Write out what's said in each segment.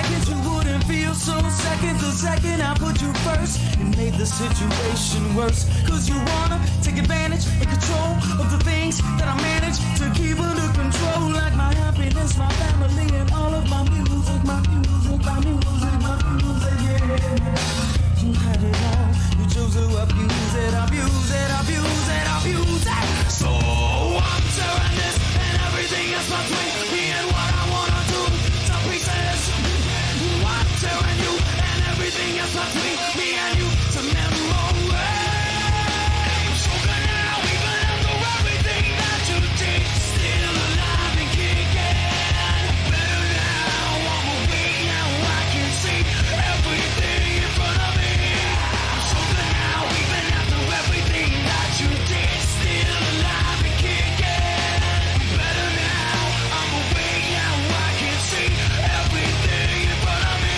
seconds you wouldn't feel so. Second to second I put you first. You made the situation worse. Cause you wanna take advantage and control of the things that I manage to keep under control. Like my happiness, my family, and all of my music, my music, my music, my music, yeah. You had it all, you chose to abuse it, abuse it, abuse it, abuse it. So I'm tearing this and everything else between me and what I wanna do to pieces. I'm tearing you and everything else between me and you to memory. So good now, even after everything that you did, still alive and kicking. Better now, I'm awake now, I can see everything in front of me. So good now, even after everything that you did, still alive and kicking. Better now, I'm awake now, I can see everything in front of me.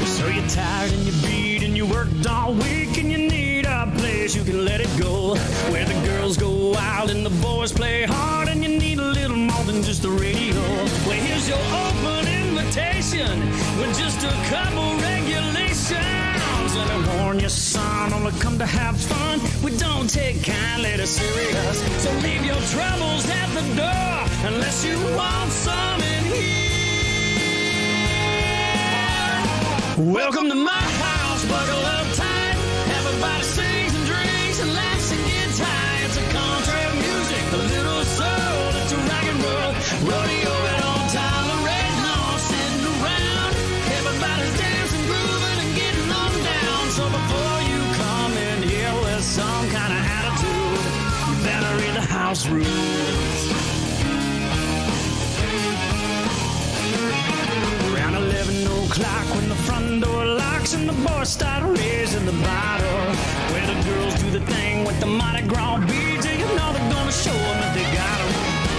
So you're tired and you're beat and you worked all week and you need a place you can let it go, where the girls go wild and the boys play hard and you need a little more than just a radio. Well, here's your open invitation with just a couple regulations. Let me warn you, son, only come to have fun. We don't take kindly to serious, so leave your troubles at the door unless you want some in here. Welcome to my house, buckle up tight. Everybody sings and drinks and laughs and gets high. It's a country music, a little soul, it's a rock and roll rodeo and on time, a red horse sitting around. Everybody's dancing, grooving and getting on down. So before you come in here with some kind of attitude, you better read the house rules. Around 11 o'clock when the front door locks and the boys start raising the bottle, where the girls do the thing with the Mardi Gras beads, and you know they're gonna show them that they got them.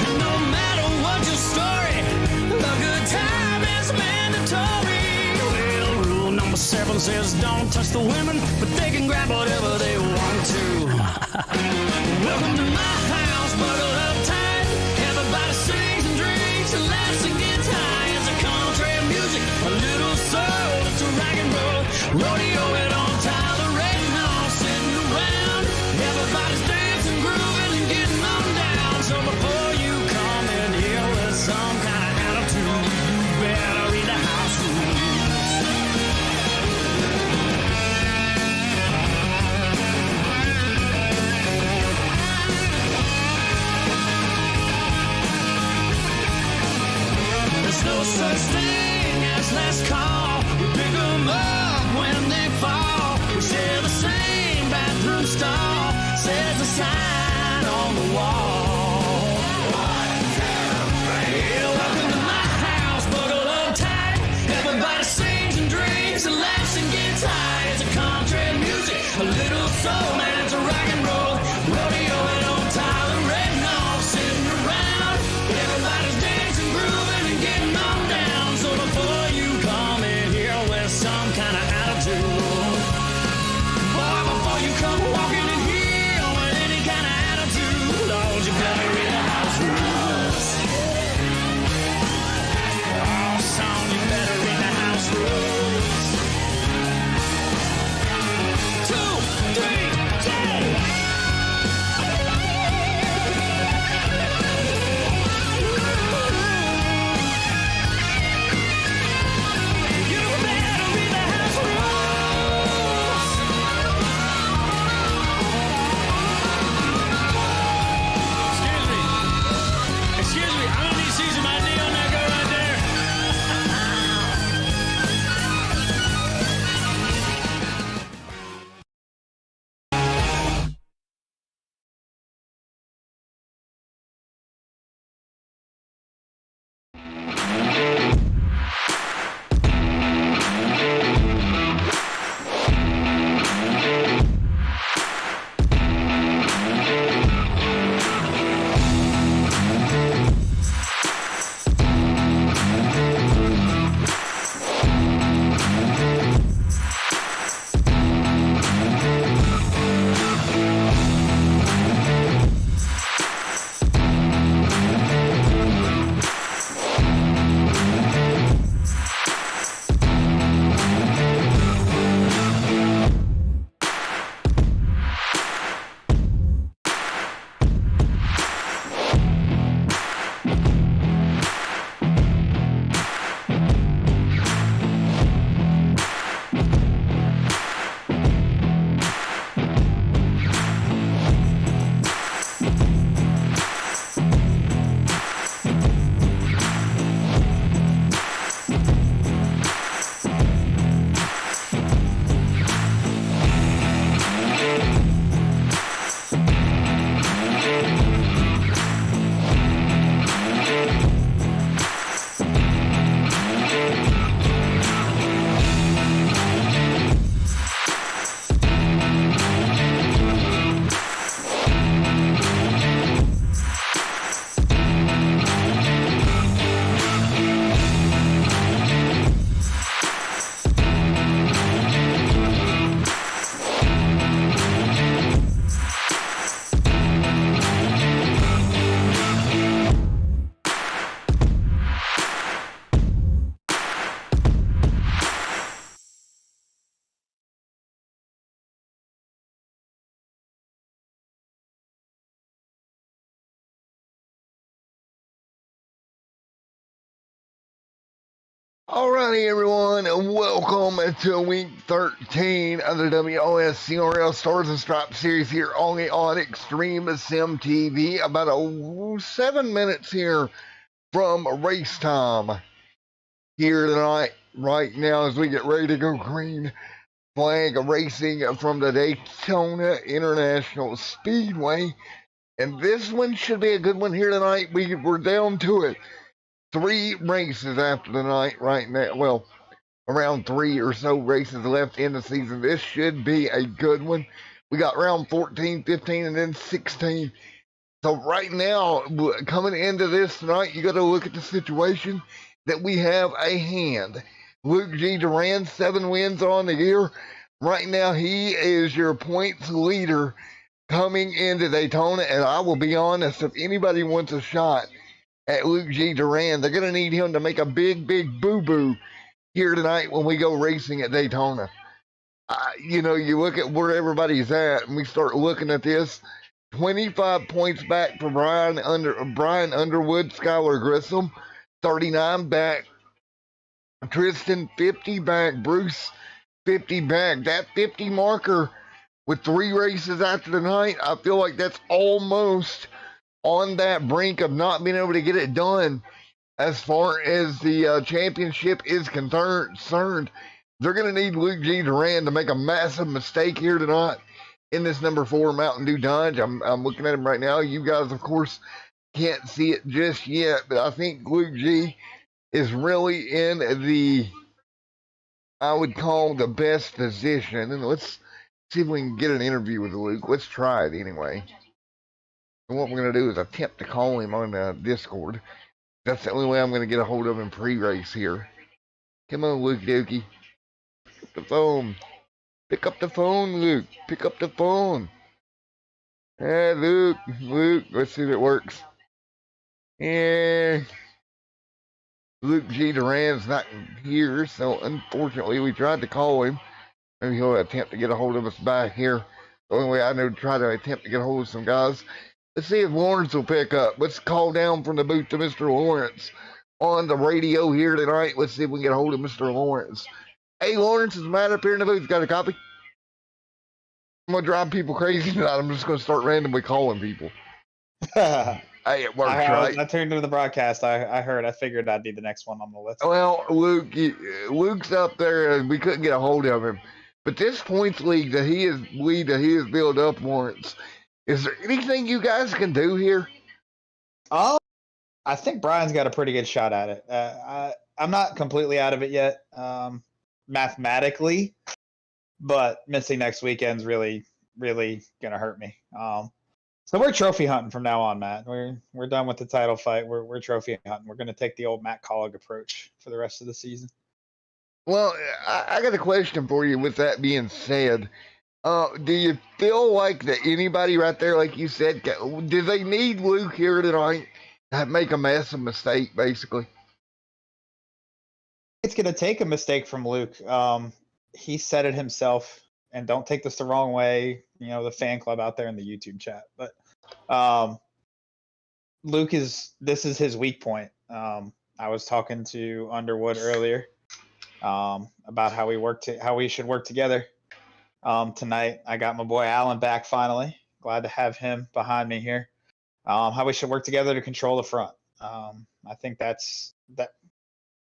And no matter what your story, a good time is mandatory. Well, rule number 7 says don't touch the women, but they can grab whatever they want to. Welcome to my house, buckle up tight. Everybody sings and drinks and laughs and gets high. It's a country music, a little soul, it's a rock and roll rodeo and on time, the red horse sitting around. Everybody's dancing, grooving and getting on down. So before you come in here with some kind of attitude, you better read the house rules. There's no such thing as last call. We pick them up when they fall. We share the same bathroom stall, says the sign on the wall. Yeah, welcome to my house, buckle up tight. Everybody sings and drinks and laughs and gets high. It's a country music, a little soul, man, it's a rock and roll rodeo and on time, the red nose sitting around. Everybody's dancing, grooving and getting on down. So before you come in here with some kind of attitude, boy, before you come walking in here with any kind of attitude, Lord, you better read the house rules. Oh, son, you better read the house rules. 2, 3, 4. You better read the house rules. Excuse me, I don't need to see my knee on that girl right there. Alrighty, everyone, and welcome to week 13 of the WOSCRL Stars and Stripes series here only on Extreme Sim TV. About 7 minutes here from race time here tonight, right now, as we get ready to go green flag racing from the Daytona International Speedway. And this one should be a good one here tonight. We're down to it. 3 races after the night right now. Well, around 3 or so races left in the season. This should be a good one. We got round 14, 15, and then 16. So right now, coming into this tonight, you got to look at the situation that we have a hand. Luke G. Duran, 7 wins on the year. Right now, he is your points leader coming into Daytona. And I will be honest, if anybody wants a shot at Luke G. Duran, they're going to need him to make a big, big boo-boo here tonight when we go racing at Daytona. You look at where everybody's at, and we start looking at this. 25 points back for Brian Underwood, Skylar Grissom. 39 back. Tristan, 50 back. Bruce, 50 back. That 50 marker with 3 races after the night, I feel like that's almost on that brink of not being able to get it done. As far as the championship is concerned, they're going to need Luke G. Duran to make a massive mistake here tonight in this number 4 Mountain Dew Dodge. I'm looking at him right now. You guys, of course, can't see it just yet, but I think Luke G. is really in the, I would call, the best position. And let's see if we can get an interview with Luke. Let's try it anyway. And what we're going to do is attempt to call him on Discord. That's the only way I'm going to get a hold of him pre-race here. Come on, Luke Dookie. Pick up the phone. Pick up the phone, Luke. Pick up the phone. Hey, Luke. Let's see if it works. Yeah. Luke G. Duran's not here, so unfortunately we tried to call him. Maybe he'll attempt to get a hold of us back here. The only way I know to try to attempt to get a hold of some guys. Let's see if Lawrence will pick up. Let's call down from the booth to Mr. Lawrence on the radio here tonight. Let's see if we can get a hold of Mr. Lawrence. Hey, Lawrence, is Matt up here in the booth? Got a copy? I'm going to drive people crazy tonight. I'm just going to start randomly calling people. Hey, it works, right? I turned into the broadcast. I heard. I figured I'd be the next one on the list. Well, Luke's up there. We couldn't get a hold of him. But this points lead that he has built up, Lawrence, is there anything you guys can do here? I think Brian's got a pretty good shot at it. I'm not completely out of it yet, mathematically, but missing next weekend's really, really gonna hurt me. So we're trophy hunting from now on, Matt. We're done with the title fight. We're trophy hunting. We're gonna take the old Matt Collig approach for the rest of the season. Well, I got a question for you. With that being said. Do you feel like that anybody right there, like you said, do they need Luke here tonight to make a massive mistake, basically? It's going to take a mistake from Luke. He said it himself, and don't take this the wrong way, the fan club out there in the YouTube chat. But this is his weak point. I was talking to Underwood earlier about how we should work together. Tonight, I got my boy Alan back finally. Glad to have him behind me here. How we should work together to control the front. I think that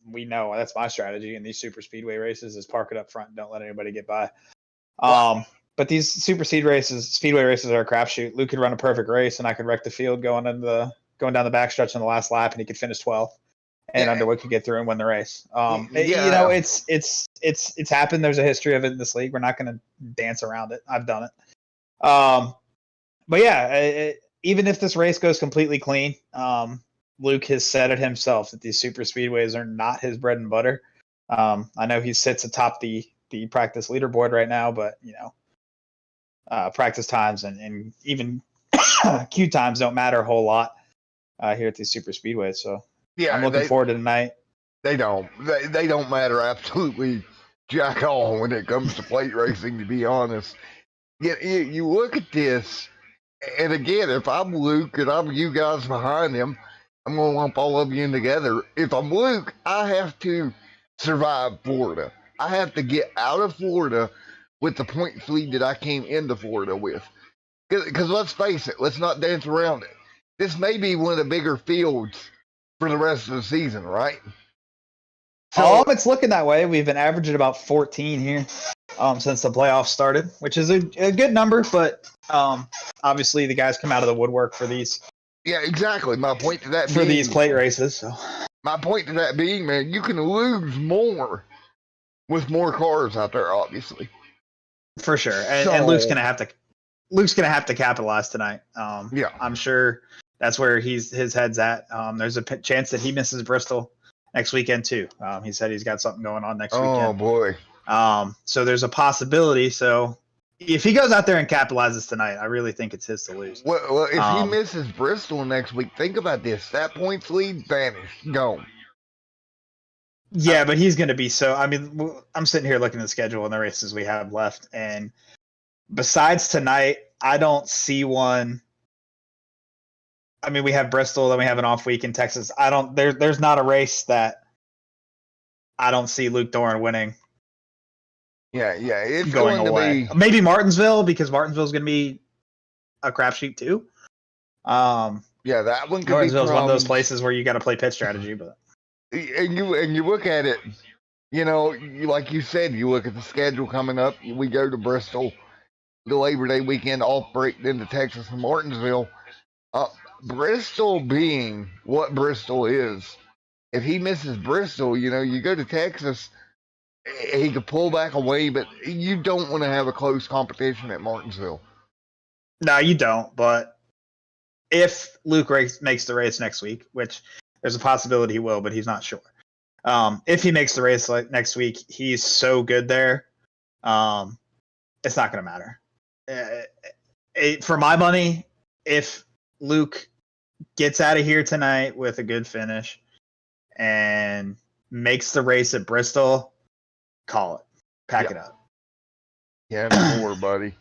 we know that's my strategy in these super speedway races is park it up front and don't let anybody get by. But these speedway races are a crapshoot. Luke could run a perfect race and I could wreck the field going down the backstretch in the last lap and he could finish 12th. And Underwood could get through and win the race. It's happened. There's a history of it in this league. We're not going to dance around it. I've done it. But yeah, even if this race goes completely clean, Luke has said it himself that these super speedways are not his bread and butter. I know he sits atop the practice leaderboard right now, but practice times and even queue times don't matter a whole lot here at these super speedways. So. Yeah, I'm looking forward to tonight. They don't matter absolutely jack all when it comes to plate racing, to be honest. You look at this, and again, if I'm Luke and I'm you guys behind him, I'm going to lump all of you in together. If I'm Luke, I have to survive Florida. I have to get out of Florida with the point lead that I came into Florida with. Because let's face it, let's not dance around it. This may be one of the bigger fields for the rest of the season, right? So it's looking that way. We've been averaging about 14 here since the playoffs started, which is a good number, but obviously the guys come out of the woodwork for these. Yeah, exactly. My point to that for being, these plate races. So. My point to that being, man, you can lose more with more cars out there, obviously. For sure, and Luke's gonna have to capitalize tonight. Yeah, I'm sure that's where his head's at. There's a chance that he misses Bristol next weekend too. He said he's got something going on next weekend. Oh boy. So there's a possibility. So if he goes out there and capitalizes tonight, I really think it's his to lose. Well, if he misses Bristol next week, think about this: that points lead vanished, gone. Yeah, but he's going to be so. I mean, I'm sitting here looking at the schedule and the races we have left, and besides tonight, I don't see one. I mean, we have Bristol, then we have an off week in Texas. There's not a race that I don't see Luke Doran winning. Yeah, it's going away. To be maybe Martinsville, because Martinsville's going to be a crapshoot too. Yeah, that one could Martinsville's be one of those places where you got to play pit strategy, but. And you look at it, like you said, you look at the schedule coming up. We go to Bristol, the Labor Day weekend off break, into Texas and Martinsville. Bristol being what Bristol is, if he misses Bristol, you go to Texas, he could pull back away, but you don't want to have a close competition at Martinsville. No, you don't. But if Luke makes the race next week, which there's a possibility he will, but he's not sure. If he makes the race next week, he's so good there. It's not going to matter. For my money, if Luke gets out of here tonight with a good finish and makes the race at Bristol, call it. Pack it up. Yeah, no more, buddy.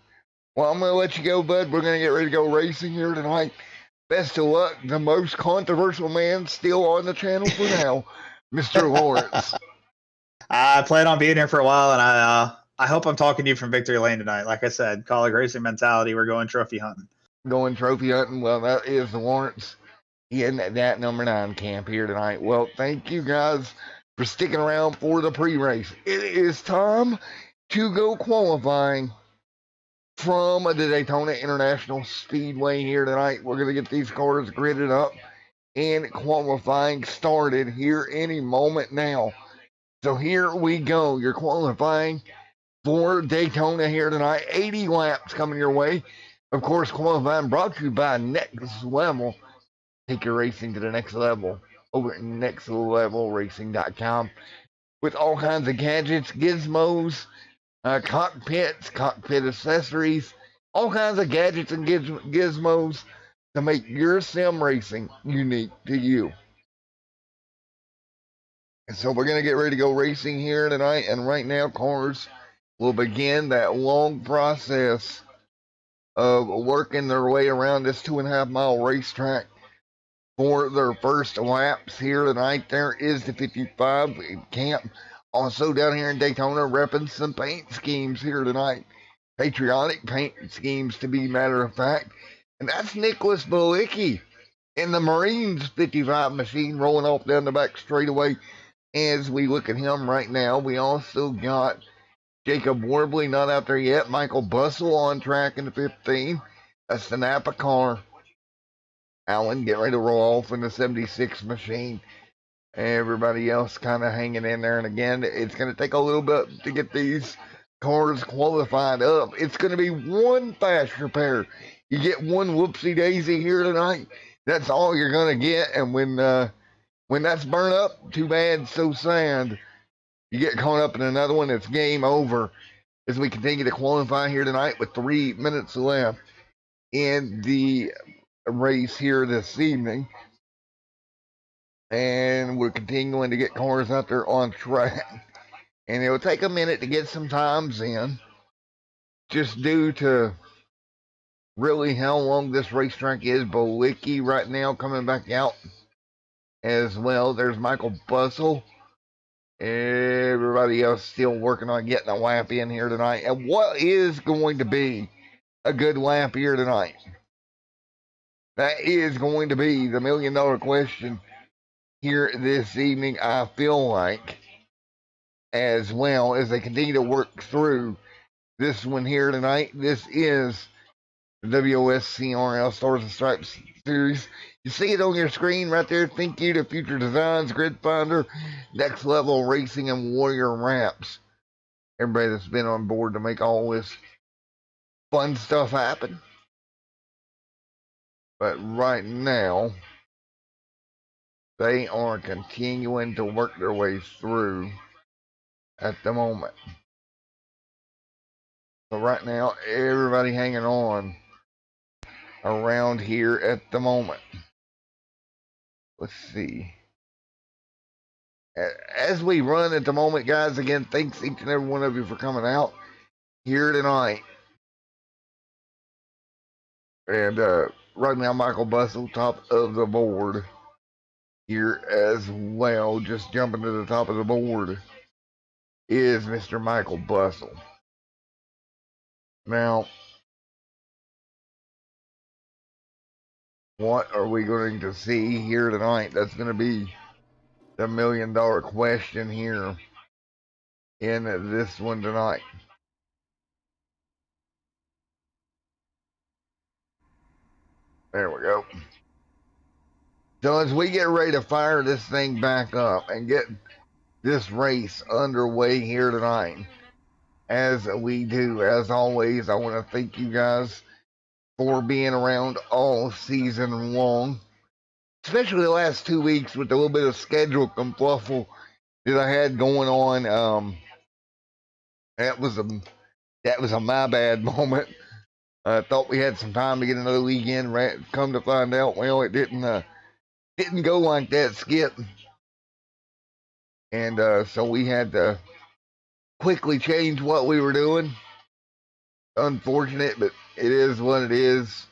Well, I'm going to let you go, bud. We're going to get ready to go racing here tonight. Best of luck. The most controversial man still on the channel for now, Mr. Lawrence. I plan on being here for a while, and I hope I'm talking to you from Victory Lane tonight. Like I said, college racing mentality. We're going trophy hunting. Going trophy hunting. Well, that is the Lawrence in that number 9 camp here tonight. Well, thank you guys for sticking around for the pre-race. It is time to go qualifying from the Daytona International Speedway here tonight. We're going to get these cars gridded up and qualifying started here any moment now. So here we go. You're qualifying for Daytona here tonight. 80 laps coming your way. Of course, qualifying brought to you by Next Level. Take your racing to the next level over at nextlevelracing.com with all kinds of gadgets, gizmos, cockpits, cockpit accessories, all kinds of gadgets and gizmos to make your sim racing unique to you. And so we're going to get ready to go racing here tonight, and right now cars will begin that long process of working their way around this 2.5 mile racetrack for their first laps here tonight. There is the 55 camp. Also down here in Daytona, repping some paint schemes here tonight. Patriotic paint schemes, to be matter of fact. And that's Nicholas Balicki in the Marines 55 machine rolling off down the back straightaway. As we look at him right now, we also got Jacob Warbley not out there yet. Michael Bussell on track in the 15. That's the Napa car. Allen get ready to roll off in the 76 machine. Everybody else kind of hanging in there. And again, it's going to take a little bit to get these cars qualified up. It's going to be one fast repair. You get one whoopsie daisy here tonight. That's all you're going to get. And when that's burnt up, too bad, so sad. You get caught up in another one, it's game over. As we continue to qualify here tonight with 3 minutes left in the race here this evening. And we're continuing to get cars out there on track. And it'll take a minute to get some times in, just due to really how long this racetrack is. Balicki right now coming back out as well. There's Michael Bussell Everybody else still working on getting a lap in here tonight. And what is going to be a good lap here tonight? That is going to be the $1,000,000 question here this evening, I feel like, as well as they continue to work through this one here tonight. This is the WOSCRL Stars and Stripes series. You see it on your screen right there. Thank you to Future Designs, Grid Finder, Next Level Racing, and Warrior Ramps. Everybody that's been on board to make all this fun stuff happen. But right now, they are continuing to work their way through at the moment. So right now, everybody hanging on around here at the moment. Let's see. As we run at the moment, guys, again, thanks each and every one of you for coming out here tonight. And right now, Michael Bustle, top of the board here as well. Just jumping to the top of the board is Mr. Michael Bustle. Now, what are we going to see here tonight? That's going to be the $1,000,000 question here in this one tonight. There we go. So as we get ready to fire this thing back up and get this race underway here tonight, as we do, as always, I want to thank you guys for being around all season long, especially the last 2 weeks with a little bit of schedule confluffle that I had going on. That was a my bad moment. I thought we had some time to get another league in. Come to find out, well, it didn't go like that, Skip. And so we had to quickly change what we were doing. Unfortunate, but it is what it is.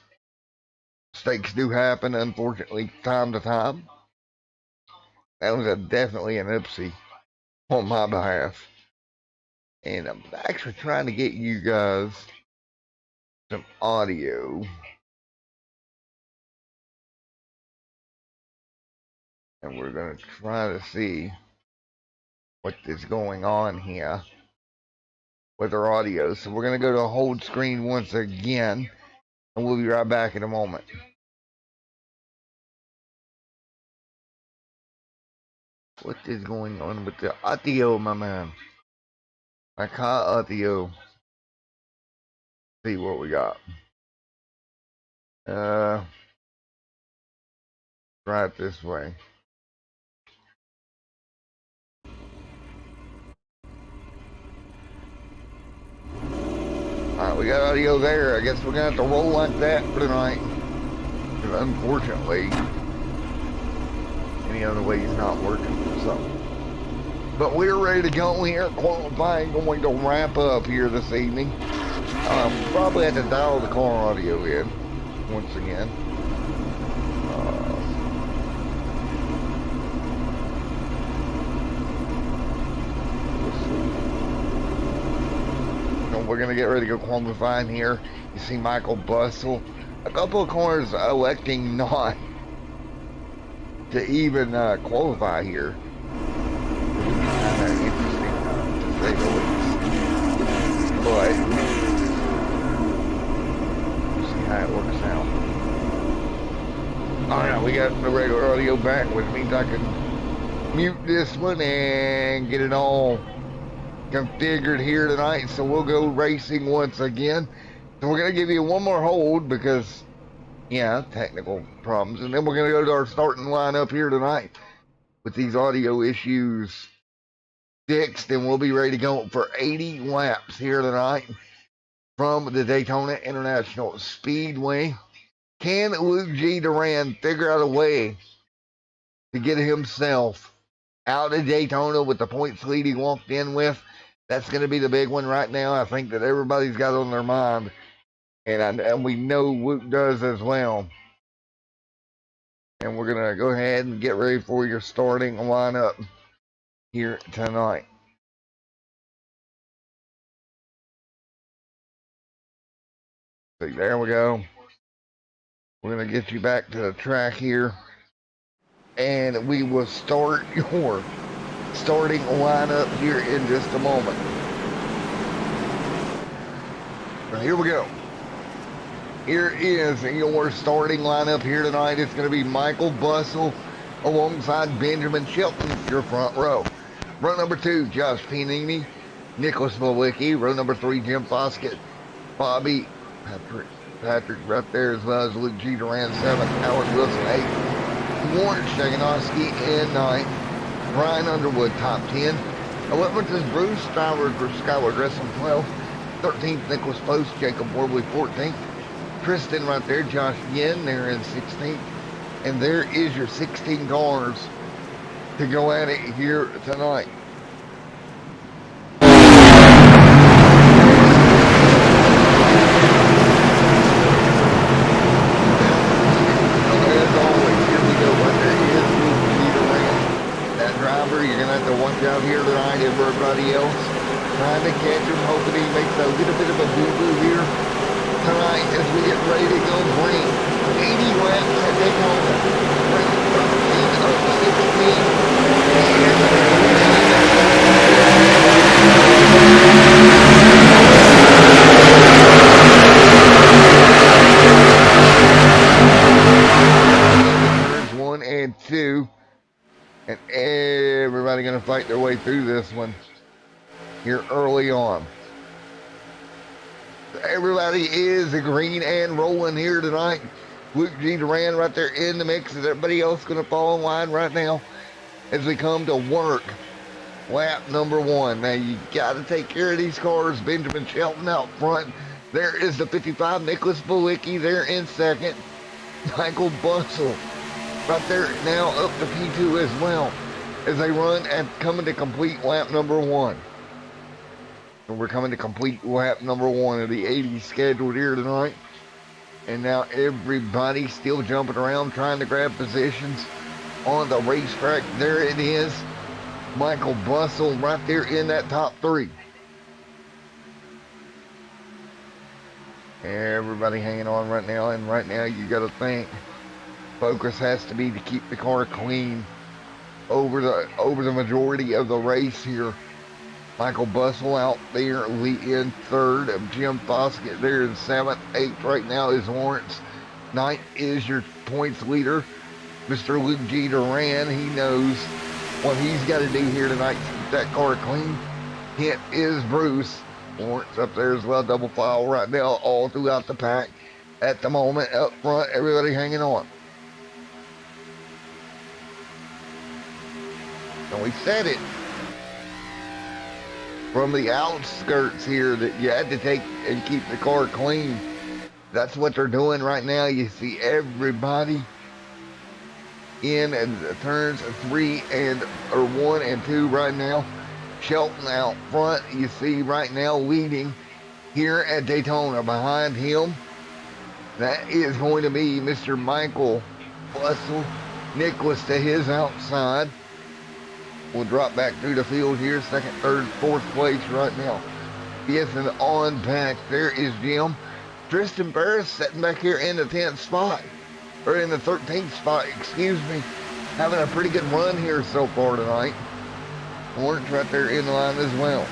Mistakes do happen, unfortunately, time to time. That was definitely an oopsie on my behalf. And I'm actually trying to get you guys some audio. And we're going to try to see what is going on here with our audio. So we're going to go to hold screen once again. And we'll be right back in a moment. What is going on with the audio, my man? I can't audio. See what we got. Try it this way. Alright, we got audio there. I guess we're gonna have to roll like that for tonight. Because unfortunately, any other way is not working. So, but we're ready to go here. Qualifying going to wrap up here this evening. Probably have to dial the car audio in once again. We're going to get ready to go qualifying here. You see Michael Bustle. A couple of cars electing not to even qualify here. Kind of interesting, to say the least. But we'll see how it works out. Alright, we got the regular audio back, which means I can mute this one and get it all configured here tonight. So we'll go racing once again. So we're going to give you one more hold because, yeah, technical problems. And then we're going to go to our starting lineup here tonight with these audio issues fixed. And we'll be ready to go for 80 laps here tonight from the Daytona International Speedway. Can Luke G. Duran figure out a way to get himself out of Daytona with the points lead he walked in with? That's going to be the big one right now. I think that everybody's got on their mind. And we know Luke does as well. And we're going to go ahead and get ready for your starting lineup here tonight. So there we go. We're going to get you back to the track here. And we will start your starting lineup here in just a moment. So here we go. Here is your starting lineup here tonight. It's going to be Michael Bustle alongside Benjamin Shelton, your front row. Row number 2, Josh Panini, Nicholas Malicki. Row number 3, Jim Foskett, Bobby Patrick right there, as well as Luke G. Duran 7, Howard Wilson 8, Warren Shaganowski in 9, Brian Underwood top 10. 11th is Bruce Skyward Wrestling 12. 13th, Nicholas Post, Jacob Worbley 14th. Tristan right there, Josh Yen there in 16th. And there is your 16 cars to go at it here tonight. You're going to have to watch out here tonight, everybody else. Trying to catch him, hoping he makes a little bit of a boo-boo here tonight as we get ready to go bring 80 laps at Daytona. Bring 13 up to 16. Turns 1 and 2. And everybody going to fight their way through this one here early on. Everybody is green and rolling here tonight. Luke G. Duran right there in the mix. Is everybody else going to fall in line right now as we come to work lap number 1? Now you got to take care of these cars. Benjamin Shelton out front. There is the 55, Nicholas Balicki there in second. Michael Bustle right there now up to P2 as well as they run and coming to complete lap number 1. And we're coming to complete lap number 1 of the 80 scheduled here tonight. And now everybody still jumping around trying to grab positions on the racetrack. There it is. Michael Bustle right there in that top 3. Everybody hanging on right now, and right now you got to think focus has to be to keep the car clean over the majority of the race here. Michael Bustle out there in 3rd. Jim Foskett there in 7th. 8th right now is Lawrence. 9th is your points leader, Mr. Luke G. Duran. He knows what he's got to do here tonight to keep that car clean. 10th is Bruce. Lawrence up there as well. Double file right now all throughout the pack at the moment. Up front, everybody hanging on. And we said it from the outskirts here that you had to take and keep the car clean. That's what they're doing right now. You see everybody in turns 1 and 2 right now. Shelton out front, you see right now leading here at Daytona. Behind him, that is going to be Mr. Michael Bustle. Nicholas to his outside. We'll drop back through the field here. 2nd, 3rd, 4th place right now. Yes, and on back, there is Jim. Tristan Barris sitting back here in the 10th spot. Or in the 13th spot, excuse me. Having a pretty good run here so far tonight. Lawrence right there in line as well.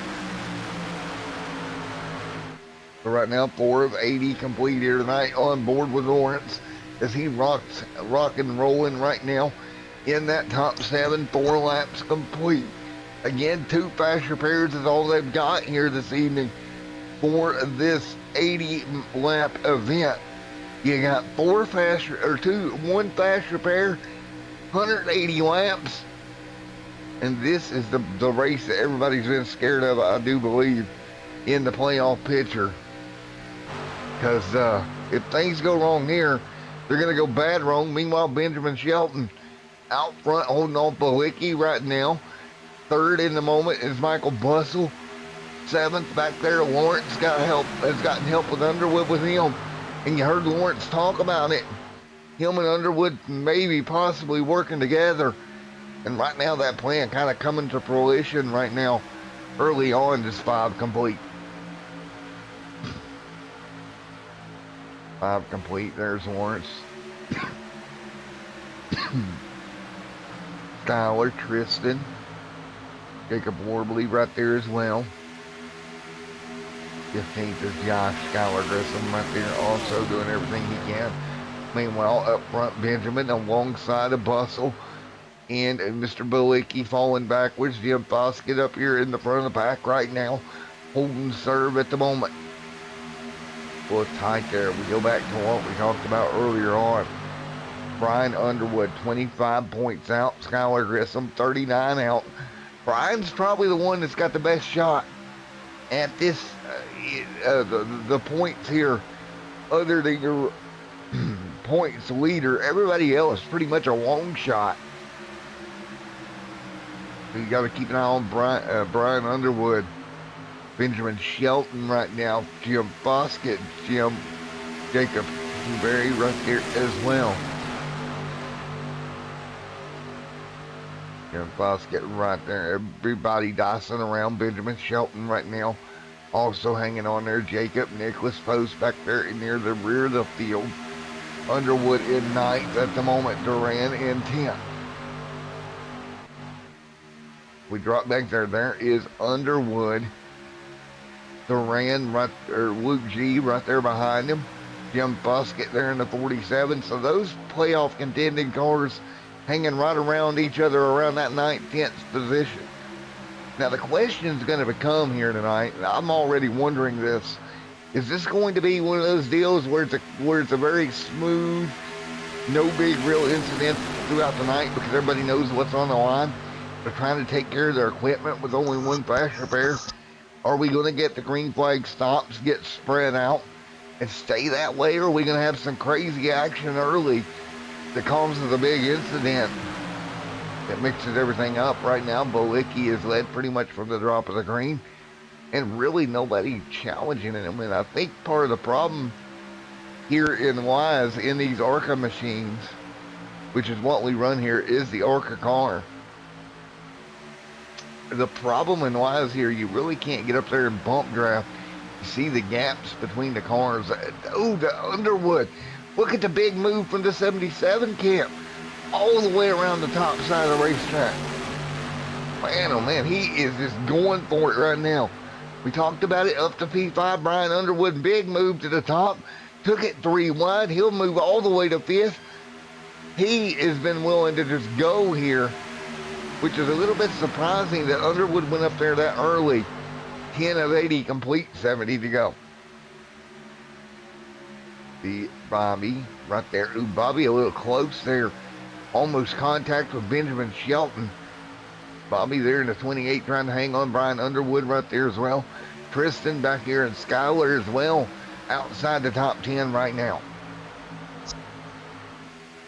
So right now, 4 of 80 complete here tonight on board with Lawrence as he rock and rolling right now in that top 7, 4 laps complete. Again, 2 fast repairs is all they've got here this evening for this 80 lap event. You got 1 fast repair, 180 laps. And this is the race that everybody's been scared of, I do believe, in the playoff picture. Because if things go wrong here, they're going to go bad wrong. Meanwhile, Benjamin Shelton out front holding on Balicki right now. 3rd in the moment is Michael Bustle. 7th back there, Lawrence has gotten help with Underwood with him. And you heard Lawrence talk about it. Him and Underwood maybe possibly working together And right now that plan kind of coming to fruition right now. Early on, just 5 complete. 5 complete. There's Lawrence. Skylar, Tristan. Jacob Warbley right there as well. 15th is Josh. Skylar Grissom right there also doing everything he can. Meanwhile, up front, Benjamin alongside of Bustle. And Mr. Bowicky falling backwards. Jim Foskett up here in the front of the pack right now. Holding serve at the moment. Well, tight there. We go back to what we talked about earlier on. Brian Underwood, 25 points out. Skylar Grissom, 39 out. Brian's probably the one that's got the best shot at this, the points here. Other than your points leader, everybody else pretty much a long shot. So you got to keep an eye on Brian Underwood. Benjamin Shelton right now. Jim Foskett, Jacob Berry right there as well. Jim Foskett right there. Everybody dicing around Benjamin Shelton right now. Also hanging on there, Jacob Nicholas Post back there near the rear of the field. Underwood in 9th at the moment. Duran in 10th. We drop back there. There is Underwood. Duran right, or Luke G right there behind him. Jim Foskett there in the 47. So those playoff contending cars hanging right around each other around that 9th, 10th position. Now the question is going to become here tonight, and I'm already wondering this, is this going to be one of those deals where it's a very smooth, no big real incidents throughout the night because everybody knows what's on the line? They're trying to take care of their equipment with only one flash repair. Are we going to get the green flag stops get spread out and stay that way, or are we going to have some crazy action early that causes a big incident that mixes everything up? Right now, Bowicky is led pretty much from the drop of the green, and really nobody challenging him. And I think part of the problem here in Wise in these ARCA machines, which is what we run here, is the ARCA car. The problem in Wise here, you really can't get up there and bump draft. You see the gaps between the cars. Oh, the Underwood. Look at the big move from the 77 camp. All the way around the top side of the racetrack. Man, oh man, he is just going for it right now. We talked about it up to P5. Brian Underwood, big move to the top. Took it 3 wide. He'll move all the way to 5th. He has been willing to just go here, which is a little bit surprising that Underwood went up there that early. 10 of 80 complete, 70 to go. The Bobby right there. Ooh, Bobby a little close there. Almost contact with Benjamin Shelton. Bobby there in the 28 trying to hang on. Brian Underwood right there as well. Tristan back here and Skylar as well. Outside the top 10 right now.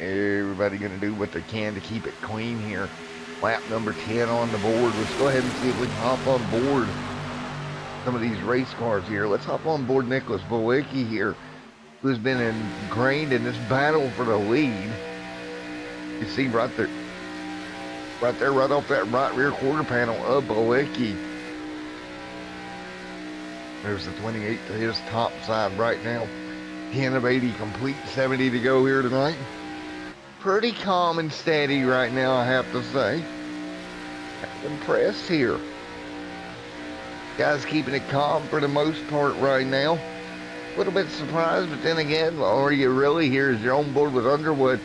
Everybody going to do what they can to keep it clean here. Lap number 10 on the board. Let's go ahead and see if we can hop on board some of these race cars here. Let's hop on board Nicholas Bowicky here, who's been ingrained in this battle for the lead. You see right there, right off that right rear quarter panel of Bowicky. There's the 28 to his top side right now. 10 of 80 complete, 70 to go here tonight. Pretty calm and steady right now, I have to say. Impressed here. Guys keeping it calm for the most part right now. A little bit surprised, but then again, are you really? Here's your on board with Underwood.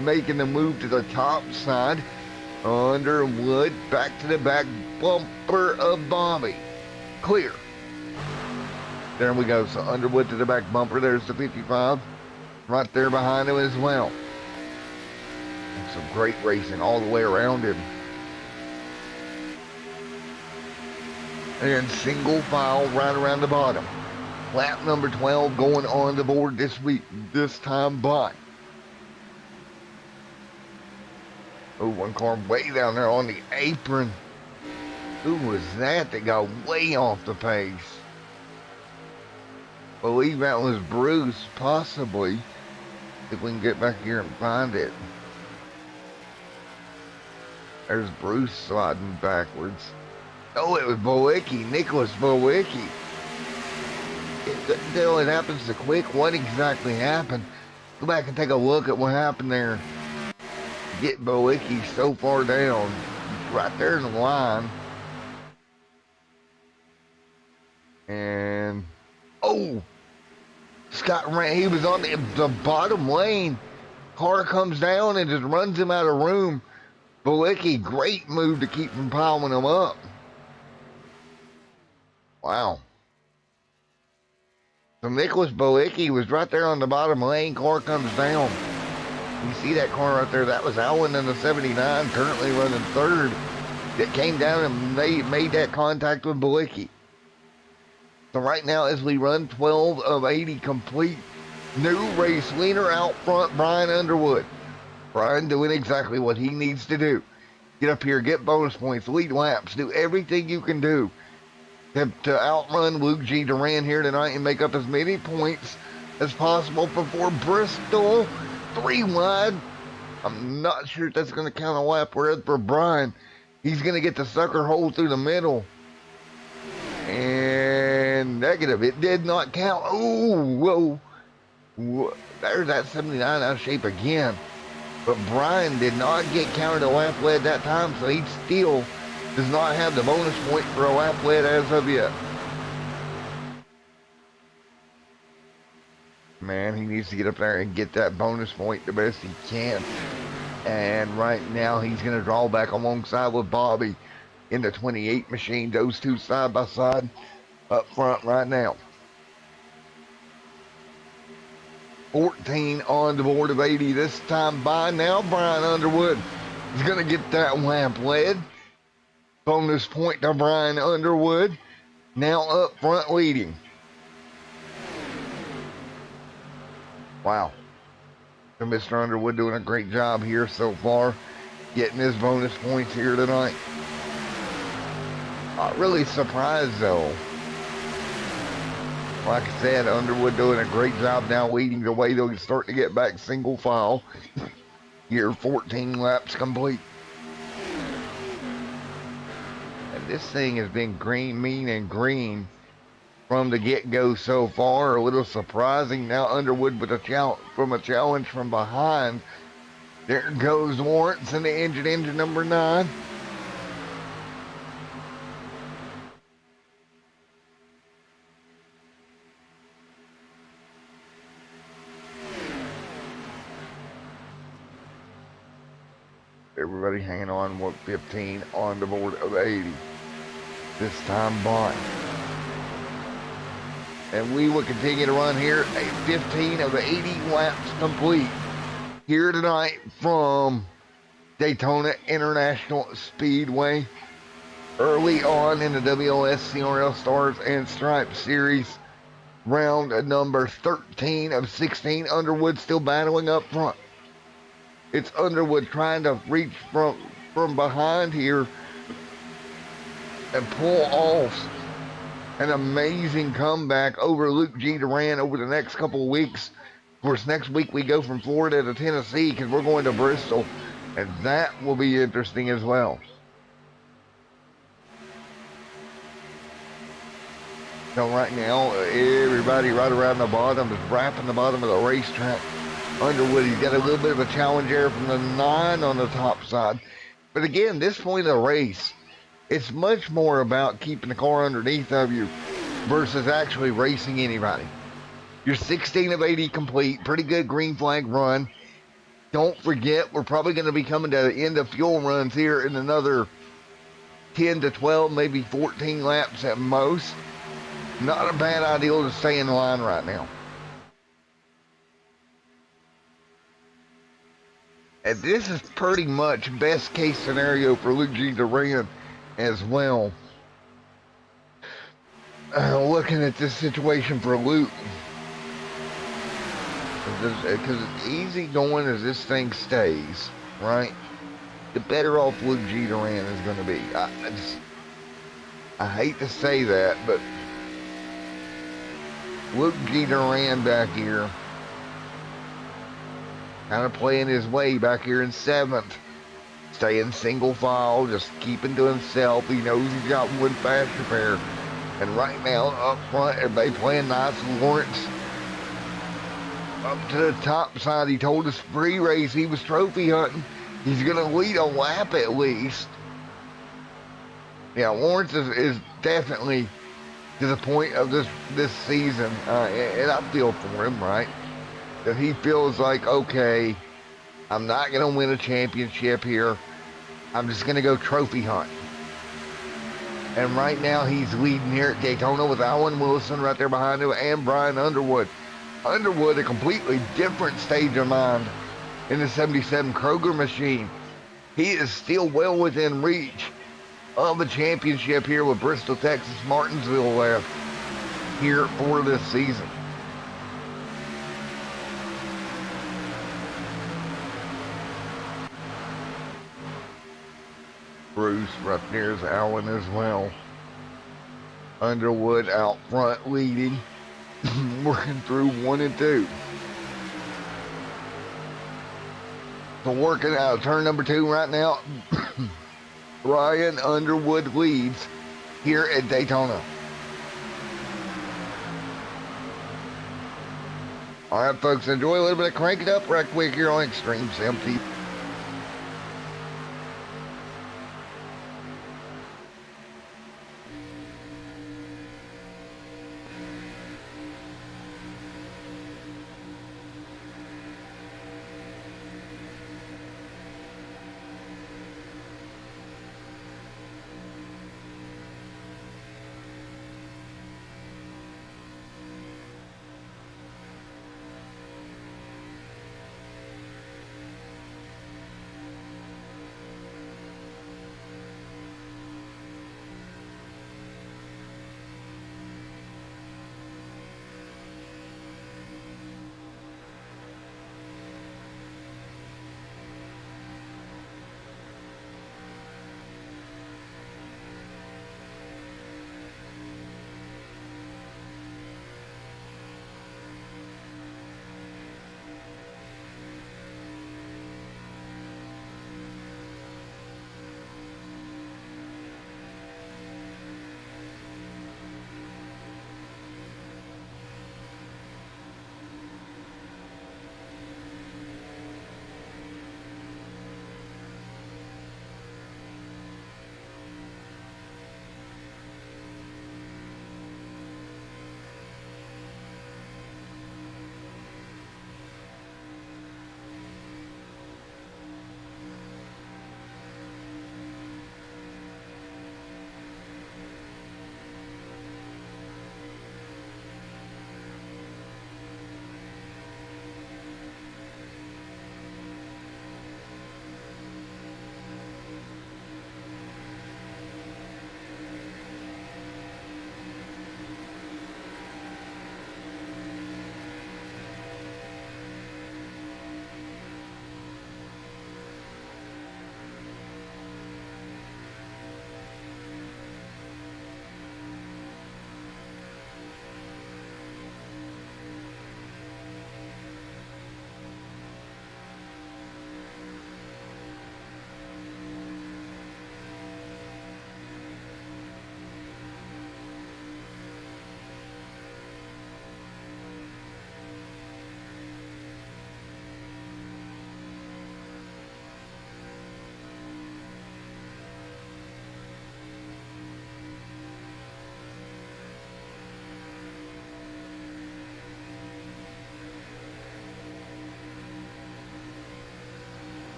Making the move to the top side. Underwood back to the back bumper of Bobby. Clear. There we go. So Underwood to the back bumper. There's the 55. Right there behind him as well. And some great racing all the way around him. And single file right around the bottom. Lap number 12 going on the board this week, this time by. Oh, one car way down there on the apron. Who was that got way off the pace? Believe that was Bruce, possibly. If we can get back here and find it. There's Bruce sliding backwards. Oh, it was Bowicky, Nicholas Bowicky. It happens so quick. What exactly happened? Go back and take a look at what happened there. Get Bowicky so far down. Right there in the line. And, oh, Scott ran. He was on the bottom lane. Car comes down and just runs him out of room. Bowicky, great move to keep from piling him up. Wow. So Nicholas Bowicky was right there on the bottom lane. Car comes down. You see that car right there? That was Allen in the 79, currently running third. That came down and made that contact with Bowicky. So right now, as we run 12 of 80 complete, new race leader out front, Brian Underwood. Brian doing exactly what he needs to do. Get up here, get bonus points, lead laps, do everything you can do to outrun Luke G. Duran here tonight and make up as many points as possible before Bristol. 3 wide. I'm not sure if that's going to count a lap. Whereas for Brian, he's going to get the sucker hole through the middle. And negative. It did not count. Oh, whoa. There's that 79 out of shape again. But Brian did not get counted a lap lead that time, so he still does not have the bonus point for a lap lead as of yet. Man, he needs to get up there and get that bonus point the best he can. And right now, he's going to draw back alongside with Bobby in the 28 machine. Those two side by side up front right now. 14 on the board of 80 this time by. Now Brian Underwood is going to get that lap lead. Bonus point to Brian Underwood. Now up front leading. Wow. So Mr. Underwood doing a great job here so far, getting his bonus points here tonight. Not really surprised though. Like I said, Underwood doing a great job now leading the way. They'll start to get back single file. Here, 14 laps complete. And this thing has been green, mean, and green from the get-go so far. A little surprising. Now Underwood with a challenge from behind. There goes Lawrence in the engine number 9. Everybody hanging on with 15 on the board of 80. This time Bond. And we will continue to run here. 15 of the 80 laps complete here tonight from Daytona International Speedway. Early on in the WOSCRL Stars and Stripes Series. Round number 13 of 16. Underwood still battling up front. It's Underwood trying to reach from behind here and pull off an amazing comeback over Luke G. Duran over the next couple of weeks. Of course, next week we go from Florida to Tennessee because we're going to Bristol, and that will be interesting as well. So right now, everybody right around the bottom is wrapping the bottom of the racetrack. Underwood, he's got a little bit of a challenge there from the 9 on the top side. But again, this point of the race, it's much more about keeping the car underneath of you versus actually racing anybody. You're 16 of 80 complete, pretty good green flag run. Don't forget, we're probably going to be coming to the end of fuel runs here in another 10 to 12, maybe 14 laps at most. Not a bad idea to stay in line right now. And this is pretty much best case scenario for Luke G. Duran as well. Looking at this situation for Luke. Because it's easy going as this thing stays, right? The better off Luke G. Duran is going to be. I hate to say that, but Luke G. Duran back here kind of playing his way back here in 7th. staying single file, just keeping to himself. He knows he's got one faster pair. And right now, up front, everybody playing nice. Lawrence up to the top side. He told us pre-race he was trophy hunting. He's going to lead a lap at least. Yeah, Lawrence is definitely to the point of this season, and I feel for him, right? That he feels like, okay, I'm not going to win a championship here. I'm just going to go trophy hunt. And right now he's leading here at Daytona with Alan Wilson right there behind him and Brian Underwood. Underwood, a completely different stage of mind in the 77 Kroger machine. He is still well within reach of a championship here with Bristol, Texas, Martinsville left here for this season. Bruce right there's Allen as well. Underwood out front leading, working through 1 and 2. So working out turn number 2 right now. Brian Underwood leads here at Daytona. All right, folks, enjoy a little bit of Crank It Up right quick here on Extreme Sim TV.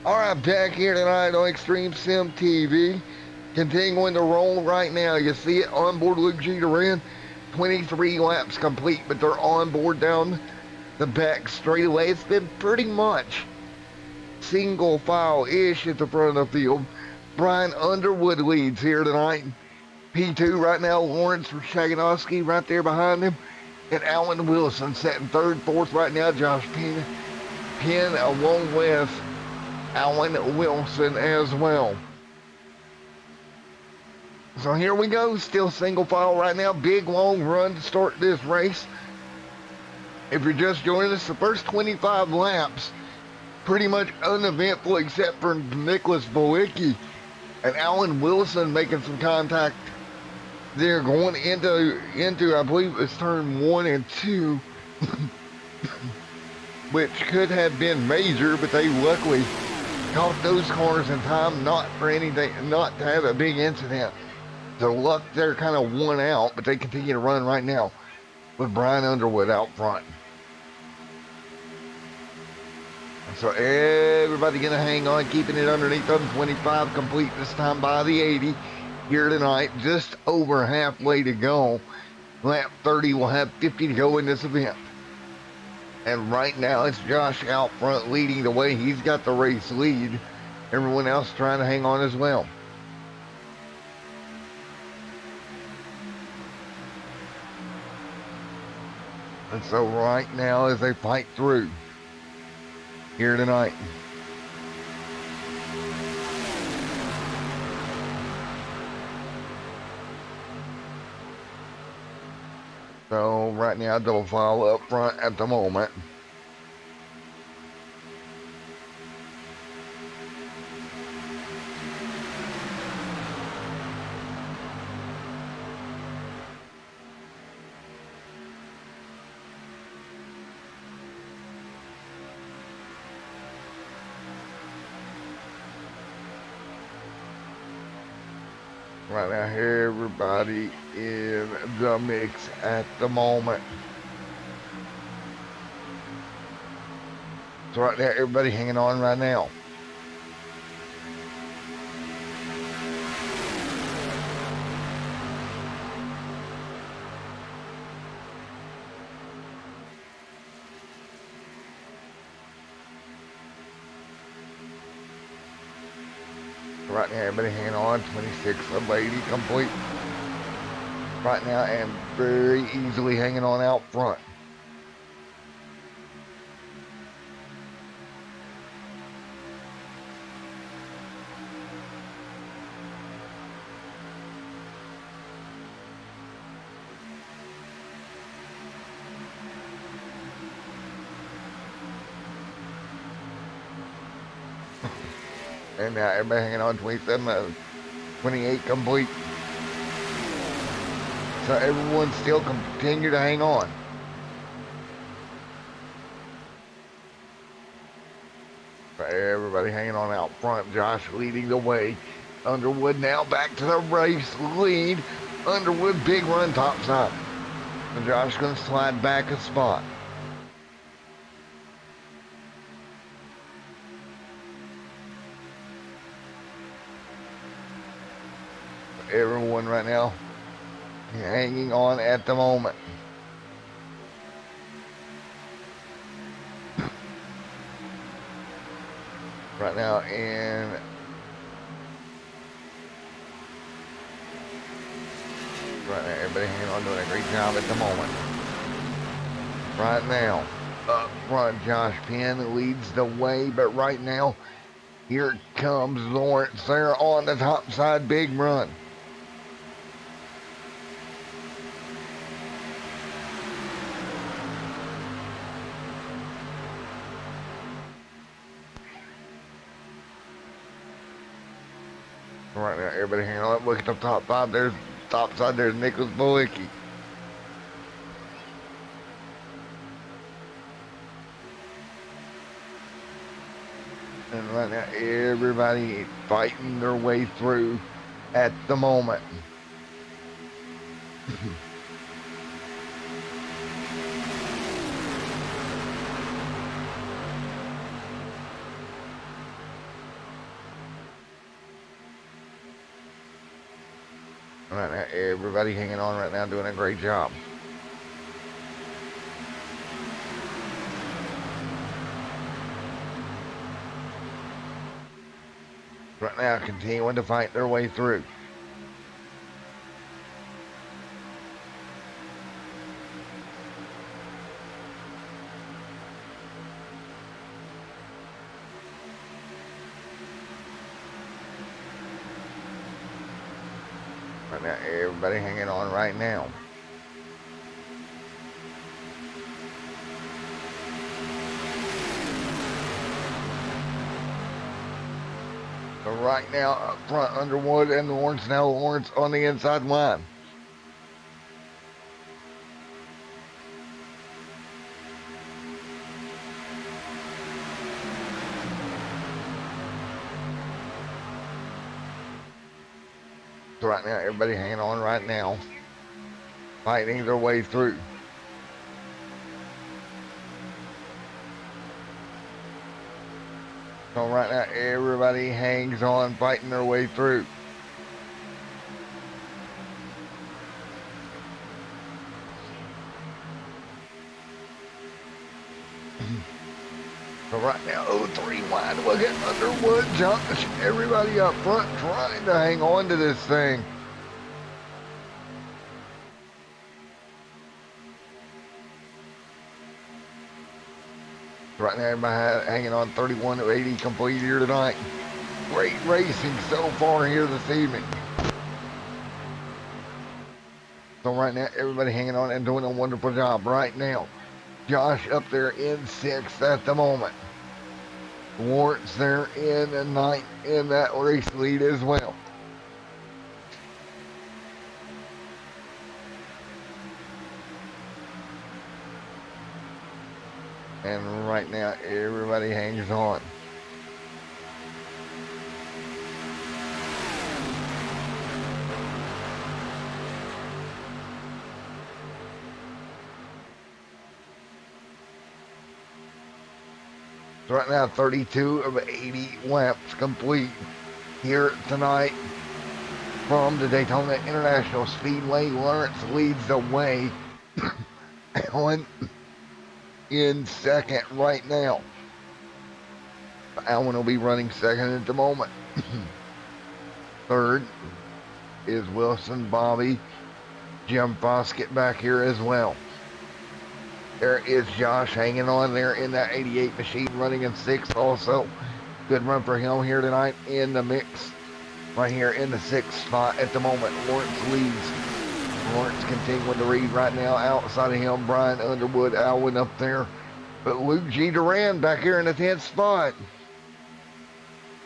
All right, back here tonight on Extreme Sim TV. Continuing to roll right now. You see it on board Luke Jeter in. 23 laps complete, but they're on board down the back straightaway. It's been pretty much single file-ish at the front of the field. Brian Underwood leads here tonight. P2 right now, Lawrence Shaganowski right there behind him. And Alan Wilson setting third, fourth right now. Josh Penn along with Alan Wilson as well. So here we go, still single file right now. Big long run to start this race. If you're just joining us, the first 25 laps pretty much uneventful except for Nicholas Boicki and Alan Wilson making some contact. They're going into I believe it's turn 1 and 2, which could have been major, but they luckily caught those cars in time, not for anything, not to have a big incident. So luck they're kind of one out, but they continue to run right now with Brian Underwood out front. So everybody gonna hang on, keeping it underneath them. 25 complete this time by the 80 here tonight. Just over halfway to go. Lap 30 will have 50 to go in this event. And right now it's Josh out front leading the way. He's got the race lead. Everyone else trying to hang on as well. And so right now as they fight through here tonight. So right now double file up front at the moment. Right now, everybody in the mix at the moment. So right now, everybody hanging on right now. Right now, everybody hanging on. 26 of 80 complete. Right now, and very easily hanging on out front. And now everybody hanging on. 27, 28 complete. So everyone still continue to hang on. Everybody hanging on out front. Josh leading the way. Underwood now back to the race lead. Underwood big run top side. And Josh going to slide back a spot. Everyone right now hanging on at the moment. Right now in right now everybody hanging on, doing a great job at the moment. Right now up front Josh Penn leads the way, but right now here comes Lawrence there on the top side, big run. Right now, everybody hanging on. Look at the top five. There's top side. There's Nicholas Boicki. And right now, everybody fighting their way through at the moment. Right now, everybody hanging on right now, doing a great job. Right now, continuing to fight their way through. Right now, everybody hanging on right now. So right now, up front, Underwood and Lawrence. Now Lawrence on the inside line. So right now, everybody hanging on right now, fighting their way through. So right now, everybody hangs on, fighting their way through. So right now, 03 wide, look at Underwood jumps everybody up front trying to hang on to this thing. Right now, everybody hanging on 31 to 80 complete here tonight. Great racing so far here this evening. So right now, everybody hanging on and doing a wonderful job right now. Josh up there in 6th at the moment. Lawrence there in 9th in that race lead as well. And right now, everybody hangs on. So right now, 32 of 80 laps complete here tonight from the Daytona International Speedway. Lawrence leads the way. Allen in 2nd right now. Allen will be running 2nd at the moment. 3rd is Wilson, Bobby, Jim Foskett back here as well. There is Josh hanging on there in that 88 machine, running in 6th also. Good run for him here tonight in the mix. Right here in the 6th spot at the moment. Lawrence leads. Lawrence continuing to lead right now. Outside of him, Brian Underwood, Alwyn up there. But Luke G. Duran back here in the 10th spot.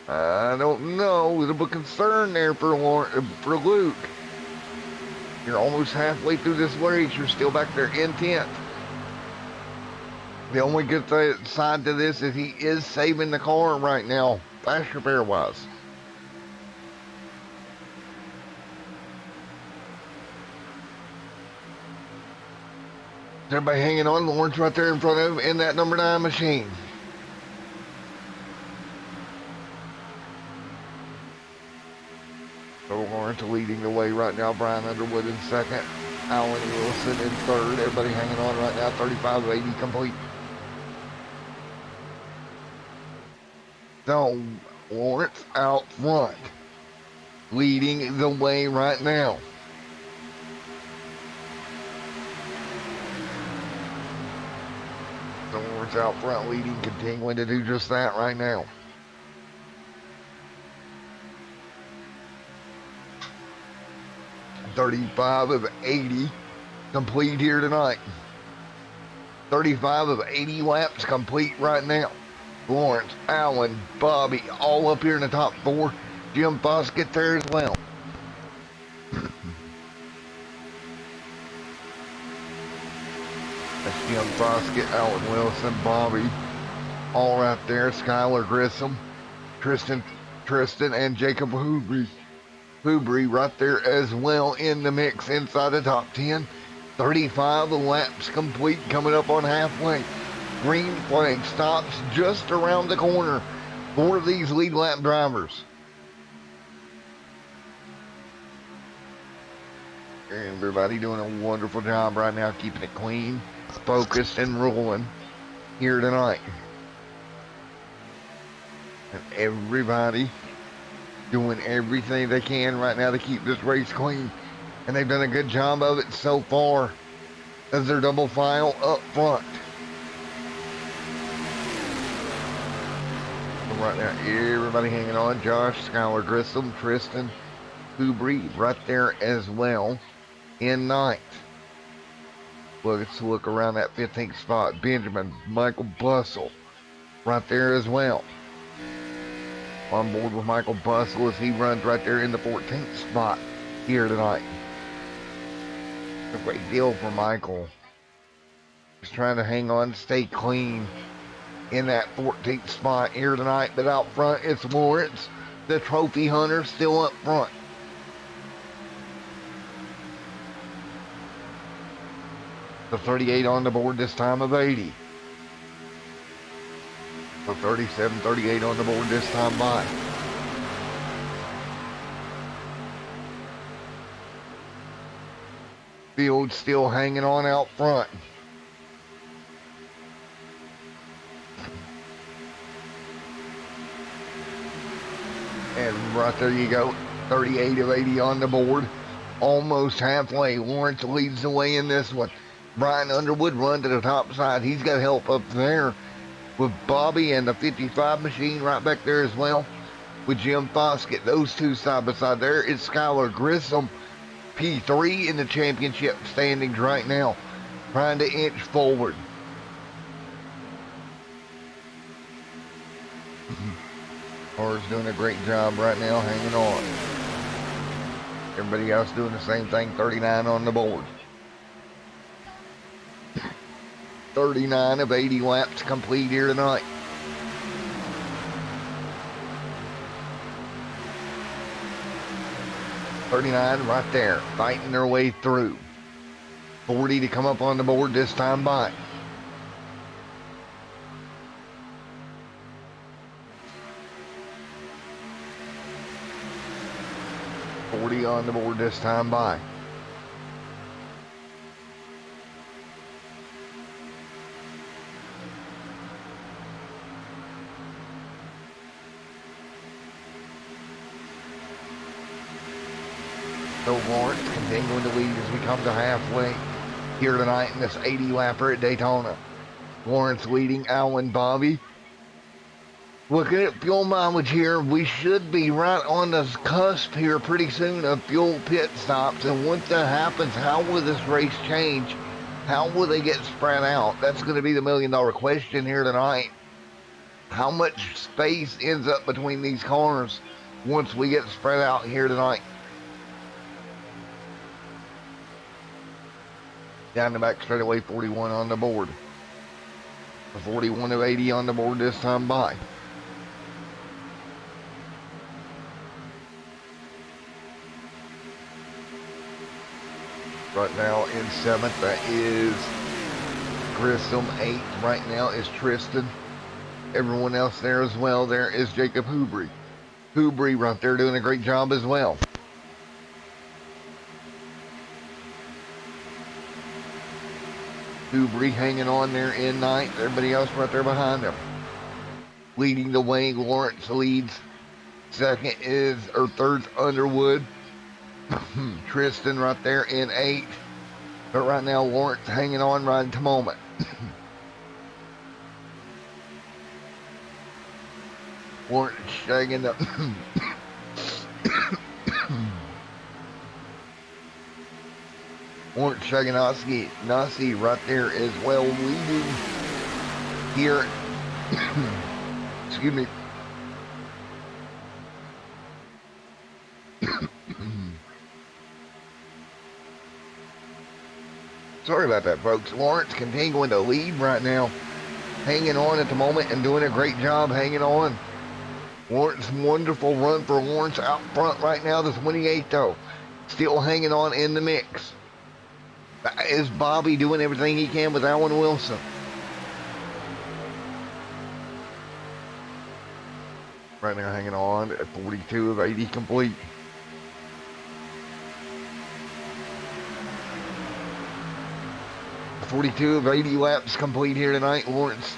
I don't know. A little bit concerned there for Luke. You're almost halfway through this race. You're still back there in 10th. The only good side to this is he is saving the car right now, fast repair wise. Everybody hanging on. Lawrence right there in front of him in that number 9 machine. So Lawrence leading the way right now. Brian Underwood in 2nd. Allen Wilson in 3rd. Everybody hanging on right now. 35 of 80 complete. So Lawrence out front, leading the way right now. So Lawrence out front, leading, continuing to do just that right now. $35 of 80 complete here tonight. 35 of 80 laps complete right now. Lawrence, Allen, Bobby, all up here in the top 4. Jim Foskett there as well. That's Jim Foskett, Allen Wilson, Bobby, all right there. Skylar Grissom, Tristan, and Jacob Hubry right there as well in the mix inside the top 10. 35 laps complete, coming up on halfway. Green flag stops just around the corner for these lead lap drivers. Everybody doing a wonderful job right now, keeping it clean, focused, and rolling here tonight. And everybody doing everything they can right now to keep this race clean. And they've done a good job of it so far as their double file up front. Right now, everybody hanging on. Josh, Skylar Grissom, Tristan, Kubri right there as well in ninth. Let's look around that 15th spot. Benjamin Michael Bustle right there as well. On board with Michael Bustle as he runs right there in the 14th spot here tonight. A great deal for Michael. He's trying to hang on, stay clean in that 14th spot here tonight. But out front, it's Lawrence, the trophy hunter, still up front. The 38 on the board this time of 80. The 37, 38 on the board this time by. Field still hanging on out front. And right there you go, 38 of 80 on the board. Almost halfway. Lawrence leads the way in this one. Brian Underwood run to the top side. He's got help up there with Bobby and the 55 machine right back there as well with Jim Foskett. Those two side by side. There is Skylar Grissom, P3 in the championship standings right now, trying to inch forward. Carr's doing a great job right now hanging on. Everybody else doing the same thing. 39 on the board. 39 of 80 laps complete here tonight. .39 right there, fighting their way through. 40 to come up on the board this time by. .40 on the board this time by. So Lawrence continuing to lead as we come to halfway here tonight in this 80 lapper at Daytona. Lawrence leading Alan Bobby. Looking at fuel mileage here, we should be right on the cusp here pretty soon of fuel pit stops. And once that happens, how will this race change? How will they get spread out? That's going to be the million-dollar question here tonight. How much space ends up between these cars once we get spread out here tonight? Down the back straightaway, 41 on the board. 41 of 80 on the board this time by. Right now in 7th, that is Grissom. 8th right now is Tristan. Everyone else there as well. There is Jacob Hubry. Hubry right there doing a great job as well. Hubry hanging on there in 9th. Everybody else right there behind him. Leading the way, Lawrence leads. Second is, or third's Underwood. Tristan right there in 8th. But right now, Lawrence hanging on right at the moment. Lawrence shagging up. Lawrence Shaganowski, Nasi right there as well, leading here. Excuse me. Sorry about that, folks. Lawrence continuing to lead right now, hanging on at the moment and doing a great job hanging on. Lawrence, wonderful run for Lawrence out front right now. The 28th though, still hanging on in the mix. That is Bobby doing everything he can with Alan Wilson. Right now hanging on at 42 of 80 complete. .42 of 80 laps complete here tonight. Lawrence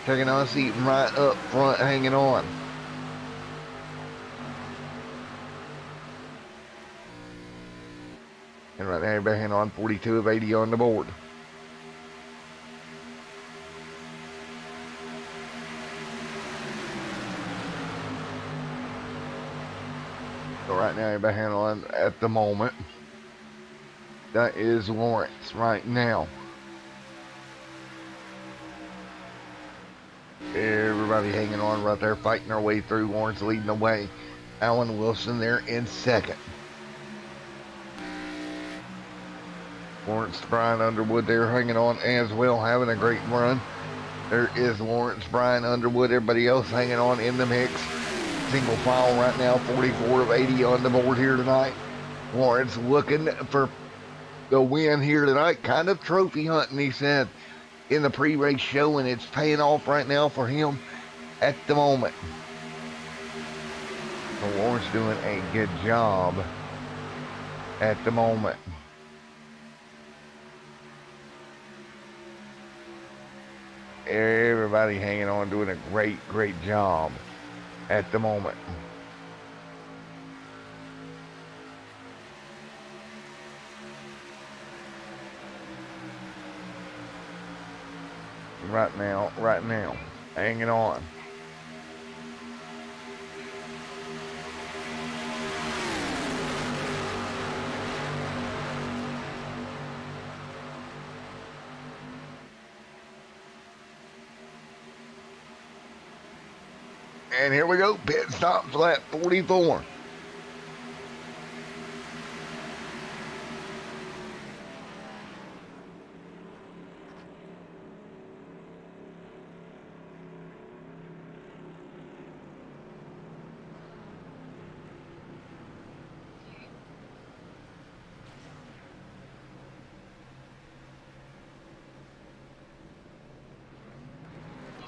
taking on a seat right up front, hanging on. And right now everybody hanging on 42 of 80 on the board. So right right now everybody handling at the moment. That is Lawrence right now. Everybody hanging on right there, fighting their way through. Lawrence leading the way. Alan Wilson there in second. Lawrence, Brian Underwood there hanging on as well, having a great run. There is Lawrence, Brian Underwood, everybody else hanging on in the mix. Single file right now, 44 of 80 on the board here tonight. Lawrence looking for the win here tonight, kind of trophy hunting, he said in the pre-race show, and it's paying off right now for him at the moment. So Lawrence doing a good job at the moment. Everybody hanging on, doing a great job at the moment. Right now, hanging on. And here we go, pit stop lap 44.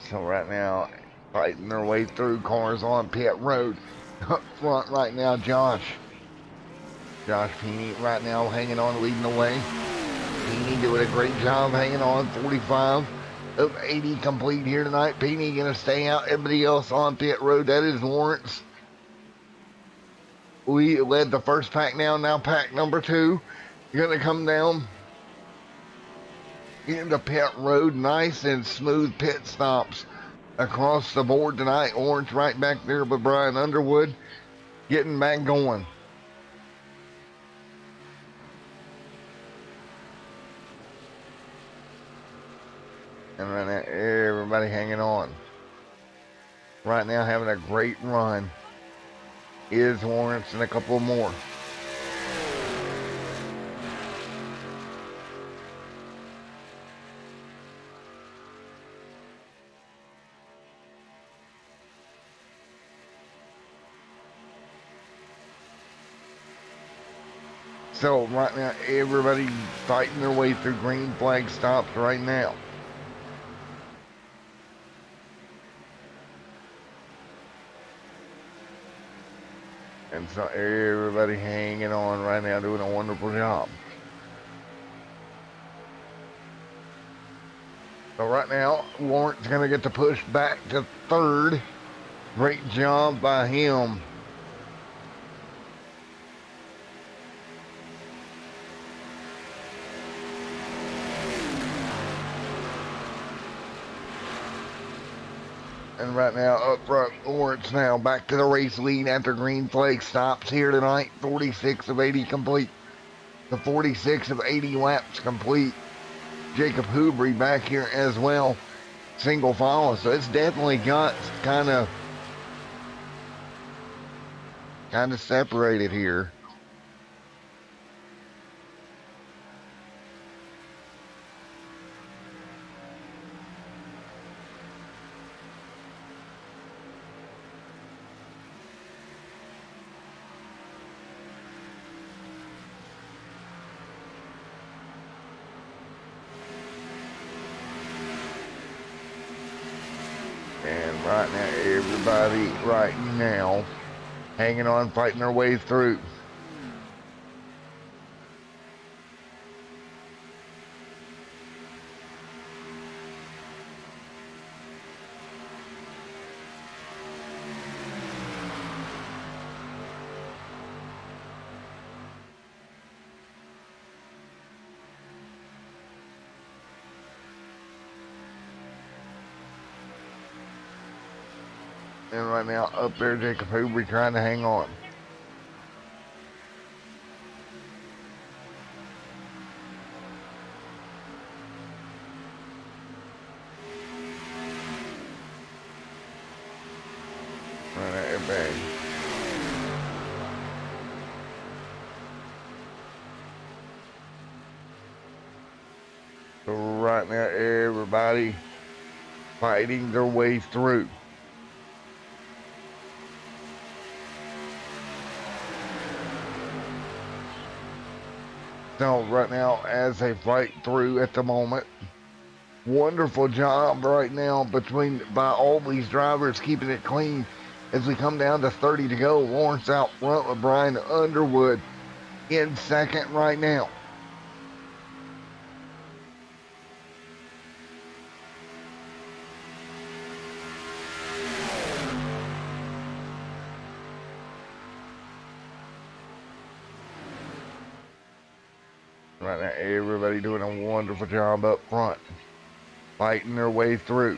So right now, fighting their way through cars on pit road. Up front right now, Josh Peeney right now hanging on, leading the way. Peeney doing a great job hanging on, 45 of 80 complete here tonight. Peeney gonna stay out, everybody else on pit road. That is Lawrence. We led the first pack now pack number 2. You're gonna come down into pit road, nice and smooth pit stops across the board tonight. Orange right back there with Brian Underwood getting back going. And right now, everybody hanging on. Right now, having a great run is Lawrence and a couple more. So right now, everybody fighting their way through green flag stops right now. And so everybody hanging on right now, doing a wonderful job. So right now, Lawrence gonna get the push back to third. Great job by him. And right now, up front, Lawrence now back to the race lead after green flag stops here tonight. 46 of 80 complete. The 46 of 80 laps complete. Jacob Hoobry back here as well. Single file. So it's definitely got kind of separated here. And right now, everybody right now hanging on, fighting their way through. And right now, up there, Jacob Hoobry trying to hang on. So right now, everybody fighting their way through. So right now, as they fight through at the moment, wonderful job right now by all these drivers keeping it clean as we come down to 30 to go. Lawrence out front with Brian Underwood in second right now. Right now, everybody doing a wonderful job up front, fighting their way through.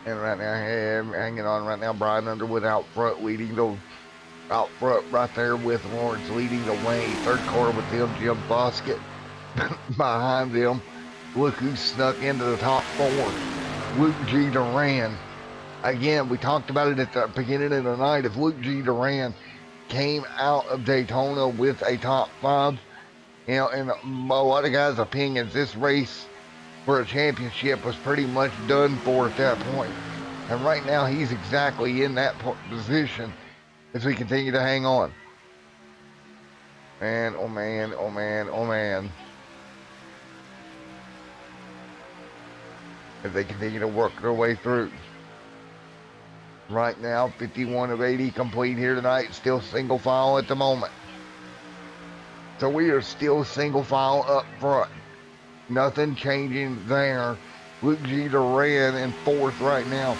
And right now, hanging on right now, Brian Underwood out front, out front right there with Lawrence leading the way. Third car with them, Jim Foskett behind them. Look who snuck into the top four. Luke G. Duran. Again, we talked about it at the beginning of the night. If Luke G. Duran came out of Daytona with a top five, in a lot of guys' opinions, this race for a championship was pretty much done for at that point. And right now, he's exactly in that position as we continue to hang on. Man, oh man, oh man, oh man. As they continue to work their way through. Right now, 51 of 80 complete here tonight. Still single file at the moment. So we are still single file up front. Nothing changing there. Luke G. Duran in fourth right now,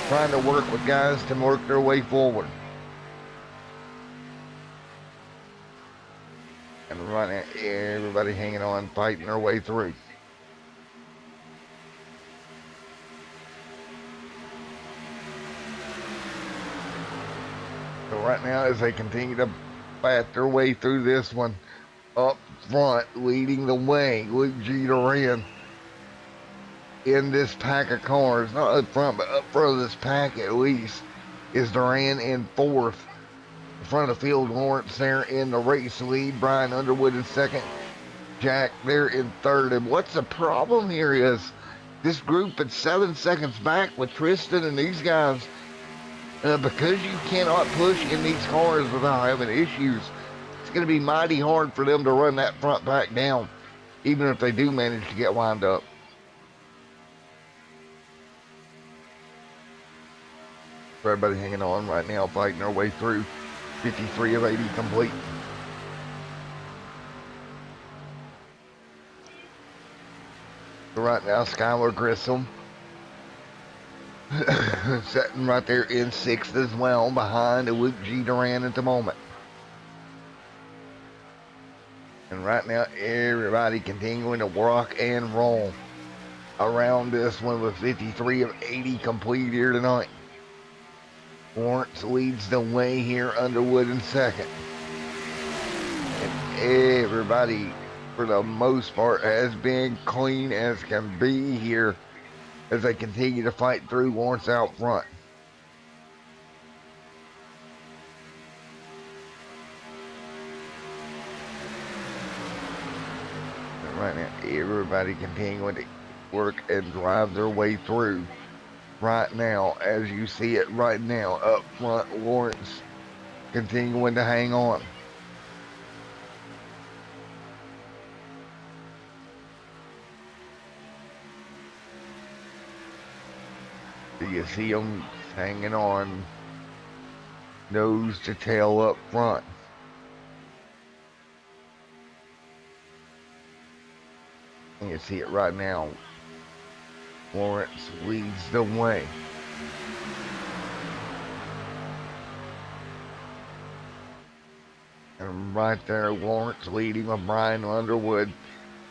trying to work with guys to work their way forward. And right now, everybody hanging on, fighting their way through. So right now, as they continue to fight their way through this one, up front, leading the way, Luke G. Duran in this pack of cars, not up front, but up front of this pack at least, is Duran in fourth. In front of the field, Lawrence there in the race lead, Brian Underwood in second, Jack there in third. And what's the problem here is this group at 7 seconds back with Tristan and these guys, because you cannot push in these cars without having issues, it's going to be mighty hard for them to run that front pack down, even if they do manage to get wound up. Everybody hanging on right now, fighting their way through. 53 of 80 complete. So right now, Skylar Grissom sitting right there in sixth as well, behind Luke G. Duran at the moment. And right now, everybody continuing to rock and roll around this one with 53 of 80 complete here tonight. Lawrence leads the way here, Underwood in second. And everybody, for the most part, has been clean as can be here as they continue to fight through. Lawrence out front. And right now, everybody continuing to work and drive their way through. Right now, as you see it right now, up front, Lawrence continuing to hang on. You see him hanging on, nose to tail up front. And you see it right now. Lawrence leads the way. And right there, Lawrence leading with Brian Underwood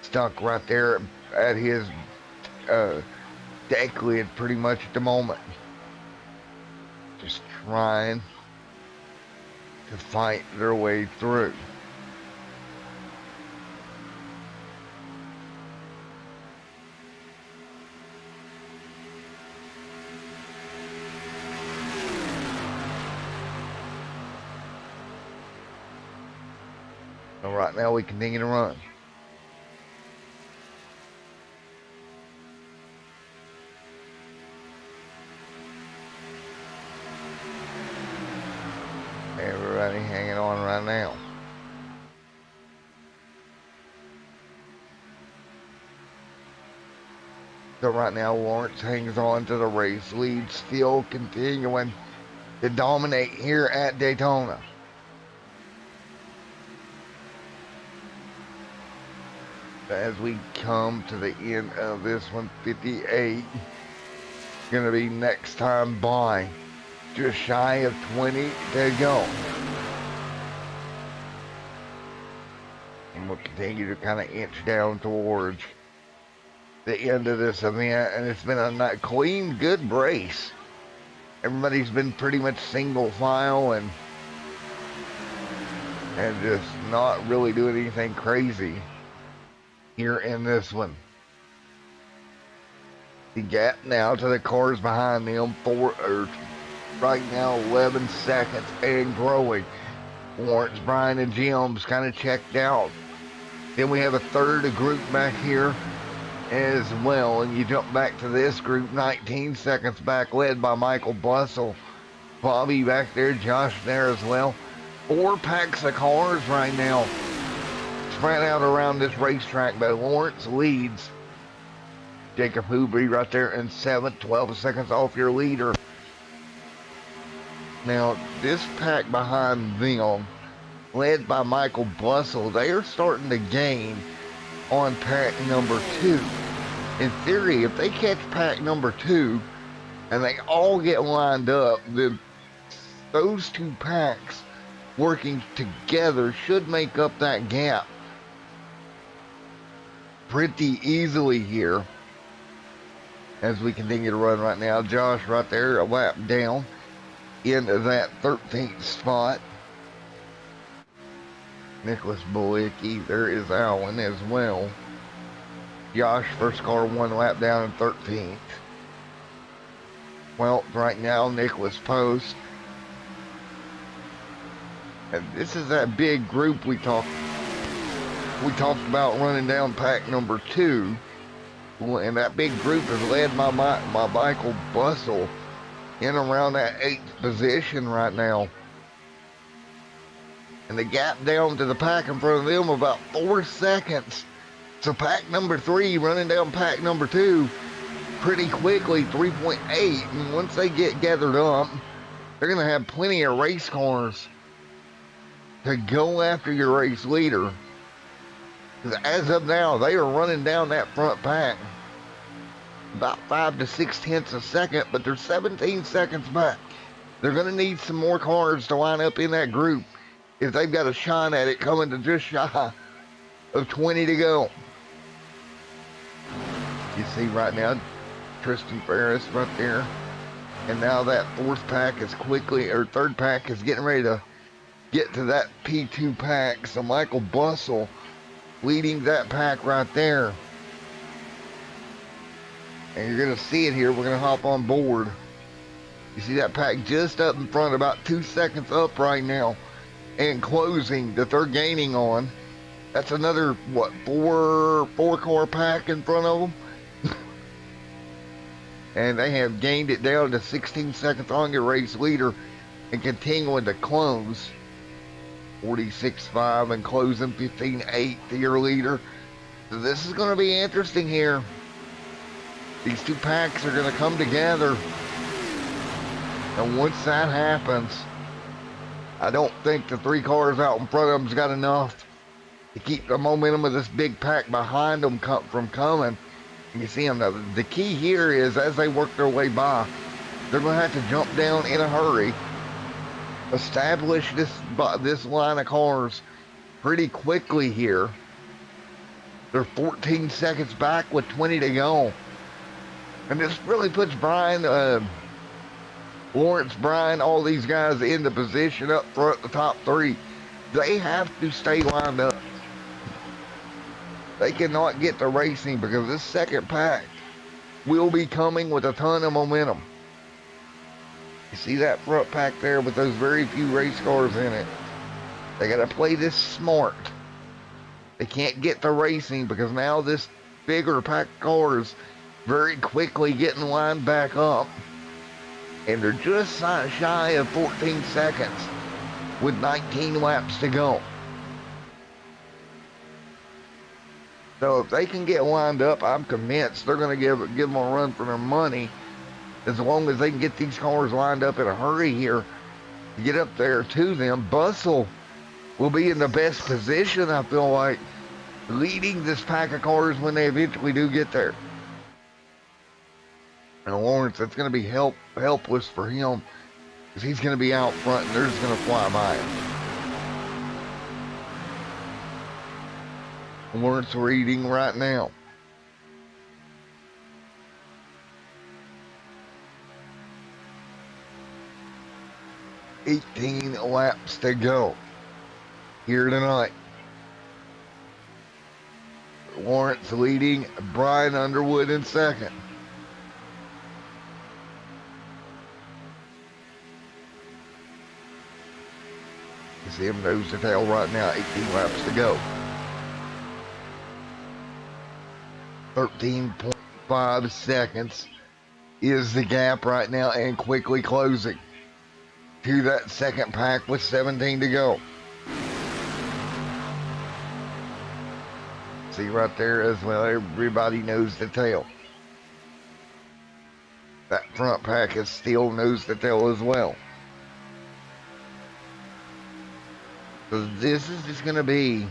stuck right there at his deck lid pretty much at the moment. just trying to fight their way through. So right now we continue to run. Everybody hanging on right now. So right now Lawrence hangs on to the race lead, still continuing to dominate here at Daytona. As we come to the end of this 158, gonna be next time by. Just shy of 20 to go. And we'll continue to kind of inch down towards the end of this event. And it's been a clean, good race. Everybody's been pretty much single file and just not really doing anything crazy here in this one. The gap now to the cars behind them, right now 11 seconds and growing. Lawrence, Brian, and Jim's kind of checked out. Then we have a third group back here as well, and you jump back to this group 19 seconds back, led by Michael Bussell. Bobby back there, Josh there as well. 4 packs of cars right now spread out around this racetrack, but Lawrence leads. Jacob Hoobry right there in 7th, 12 seconds off your leader. Now, this pack behind them, led by Michael Bussell, they are starting to gain on pack number 2. In theory, if they catch pack number 2 and they all get lined up, then those 2 packs working together should make up that gap pretty easily here. As we continue to run right now, Josh right there, a lap down into that 13th spot. Nicholas Bulicki, there is Allen as well. Josh, first car, 1 lap down in 13th. Well, right now, Nicholas Post. And this is that big group we talked about running down pack number 2. And that big group is led by Michael Bussell in around that 8th position right now. And the gap down to the pack in front of them about 4 seconds. So pack number 3 running down pack number 2 pretty quickly, 3.8. And once they get gathered up, they're going to have plenty of race cars to go after your race leader. As of now, they are running down that front pack about 5 to 6 tenths a second, but they're 17 seconds back. They're going to need some more cars to line up in that group if they've got a shot at it, coming to just shy of 20 to go. You see right now, Tristan Ferris right there. And now that 4th pack is third pack is getting ready to get to that P2 pack. So Michael Bussell leading that pack right there. And you're going to see it here. We're going to hop on board. You see that pack just up in front, about 2 seconds up right now. And closing that they're gaining on. That's another, what, four car pack in front of them. And they have gained it down to 16 seconds on your race leader and continuing to close. 46.5 and closing 15.8 to your leader. So this is going to be interesting here. These 2 packs are going to come together. And once that happens, I don't think the 3 cars out in front of them's got enough to keep the momentum of this big pack behind them from coming. You see them. The key here is as they work their way by, they're going to have to jump down in a hurry, establish this line of cars pretty quickly here. They're 14 seconds back with 20 to go. And this really puts Brian Lawrence, Bryan, all these guys in the position up front, the top three, they have to stay lined up. They cannot get to racing because this second pack will be coming with a ton of momentum. You see that front pack there with those very few race cars in it? They got to play this smart. They can't get to racing because now this bigger pack cars very quickly getting lined back up. And they're just shy of 14 seconds with 19 laps to go. So if they can get lined up, I'm convinced they're going to give them a run for their money, as long as they can get these cars lined up in a hurry here to get up there to them. Bustle will be in the best position, I feel like, leading this pack of cars when they eventually do get there. And Lawrence, that's going to be helpless for him, because he's going to be out front and they're just going to fly by him. Lawrence reading right now. $18 laps to go here tonight. Lawrence leading, Bryan Underwood in second. You see him nose to tail right now, 18 laps to go. 13.5 seconds is the gap right now, and quickly closing to that second pack with 17 to go. See right there as well, everybody knows the tail. That front pack is still nose to tail as well. So this is just going to be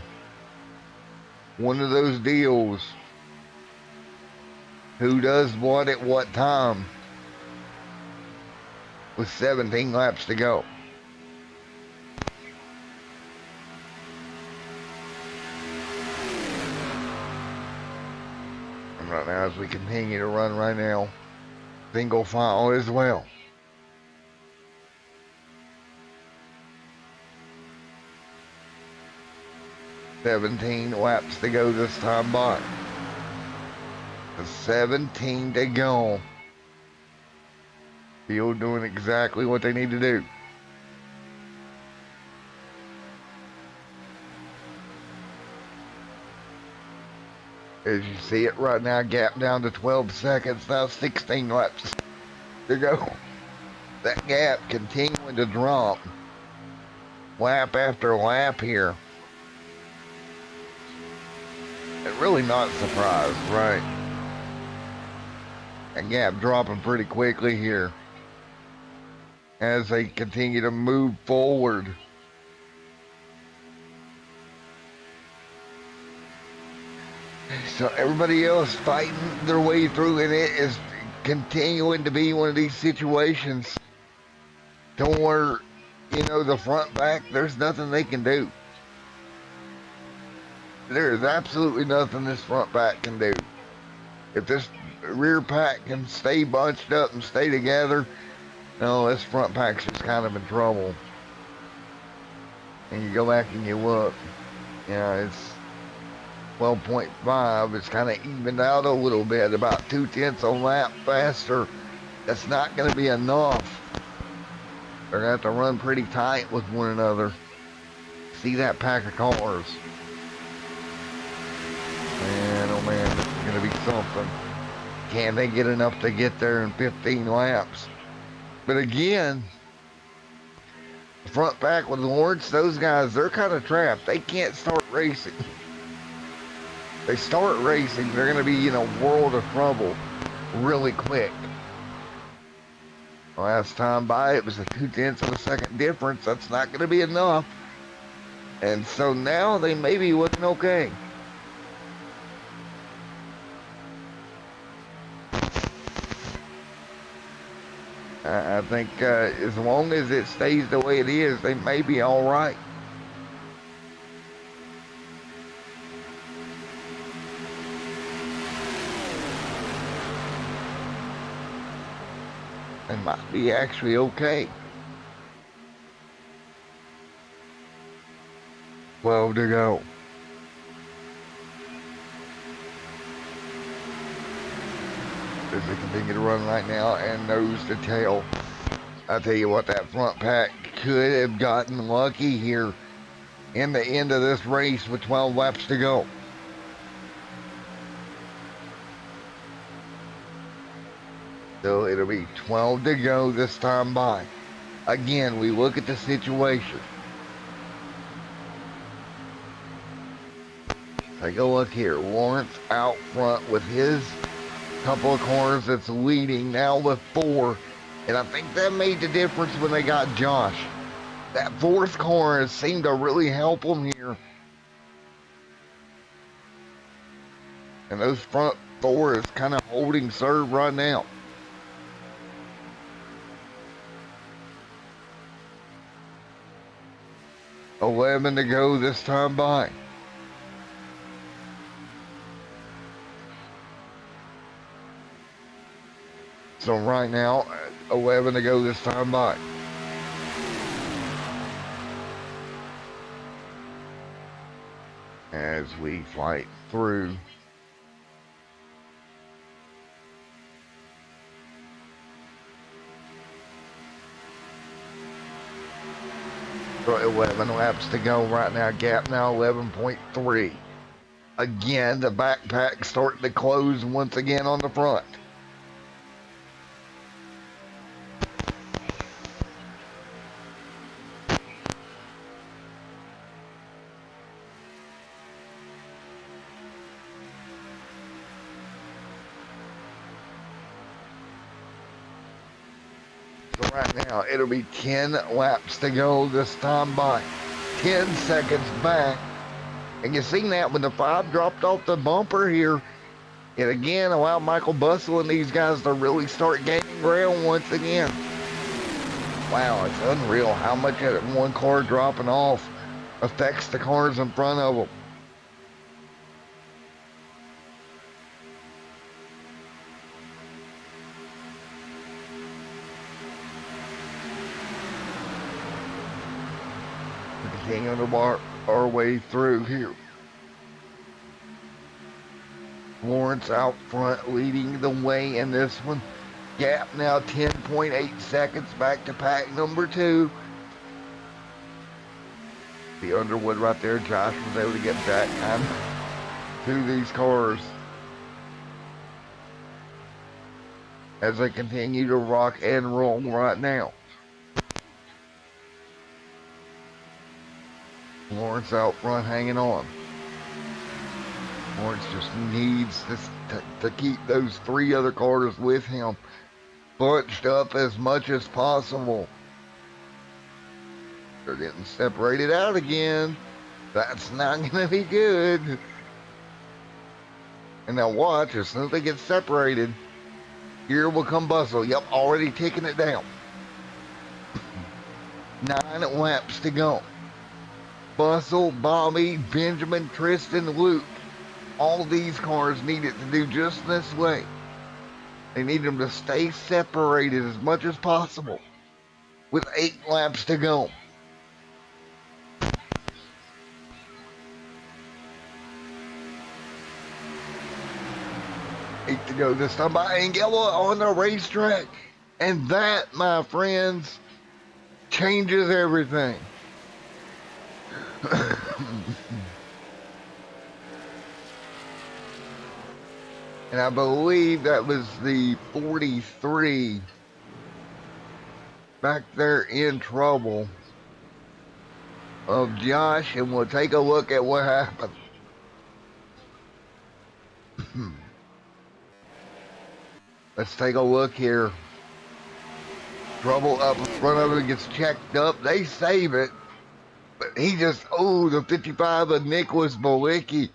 one of those deals. Who does what at what time? With 17 laps to go. And right now, as we continue to run right now, single file as well. $17 laps to go this time by. 17 to go. Field doing exactly what they need to do. As you see it right now, gap down to 12 seconds. Now 16 laps to go. That gap continuing to drop lap after lap here. And really not surprised, right? That gap dropping pretty quickly here as they continue to move forward. So everybody else fighting their way through, and it is continuing to be one of these situations to where, you know, the front back, there's nothing they can do. There is absolutely nothing this front back can do. If this rear pack can stay bunched up and stay together, no, this front pack's just kind of in trouble. And you go back and you look, you know, it's 12.5. It's kind of evened out a little bit, about 0.2 a lap faster. That's not going to be enough. They're going to have to run pretty tight with one another. See that pack of cars. Man, oh man, this is going to be something. Can they get enough to get there in 15 laps? But again, the front back with Lawrence, those guys, they're kind of trapped. They can't start racing. They start racing, they're going to be in a world of trouble really quick. Last time by, it was a 0.2 of a second difference. That's not going to be enough. And so now they may be looking okay. I think as long as it stays the way it is, they may be all right. and might be actually okay. 12 to go. As they continue to run right now and nose to tail. I tell you what, that front pack could have gotten lucky here in the end of this race with 12 laps to go. So it'll be 12 to go this time by. Again, we look at the situation. Take a look here. Lawrence out front with his couple of cars that's leading now with 4. And I think that made the difference when they got Josh. That 4th car has seemed to really help them here. And those front 4 is kind of holding serve right now. $11 to go this time by. So right now, 11 to go this time by. As we fight through. So 11 laps to go right now. Gap now 11.3. Again, the backpack starting to close once again on the front. So right now, it'll be 10 laps to go this time by. 10 seconds back. And you seen that when the 5 dropped off the bumper here. It again allowed Michael Bustle and these guys to really start gaining ground once again. Wow, it's unreal how much that one car dropping off affects the cars in front of them. We're continuing to bar our way through here. Lawrence out front leading the way in this one. Gap now 10.8 seconds back to pack number 2. The Underwood right there. Josh was able to get back kind of to these cars as they continue to rock and roll right now. Lawrence out front hanging on. Lawrence just needs to keep those 3 other cars with him bunched up as much as possible. They're getting separated out again. That's not going to be good. And now watch, as soon as they get separated, here will come Bustle. Yep, already ticking it down. 9 laps to go. Bustle, Bobby, Benjamin, Tristan, Luke. All these cars need it to do just this way. They need them to stay separated as much as possible with 8 laps to go. Eight to go this time by Angela on the racetrack. And that, my friends, changes everything. And I believe that was the 43 back there in trouble of Josh, and we'll take a look at what happened. Let's take a look here. Trouble up in front of him, gets checked up. They save it. But he just, the 55 of Nicholas Bolicki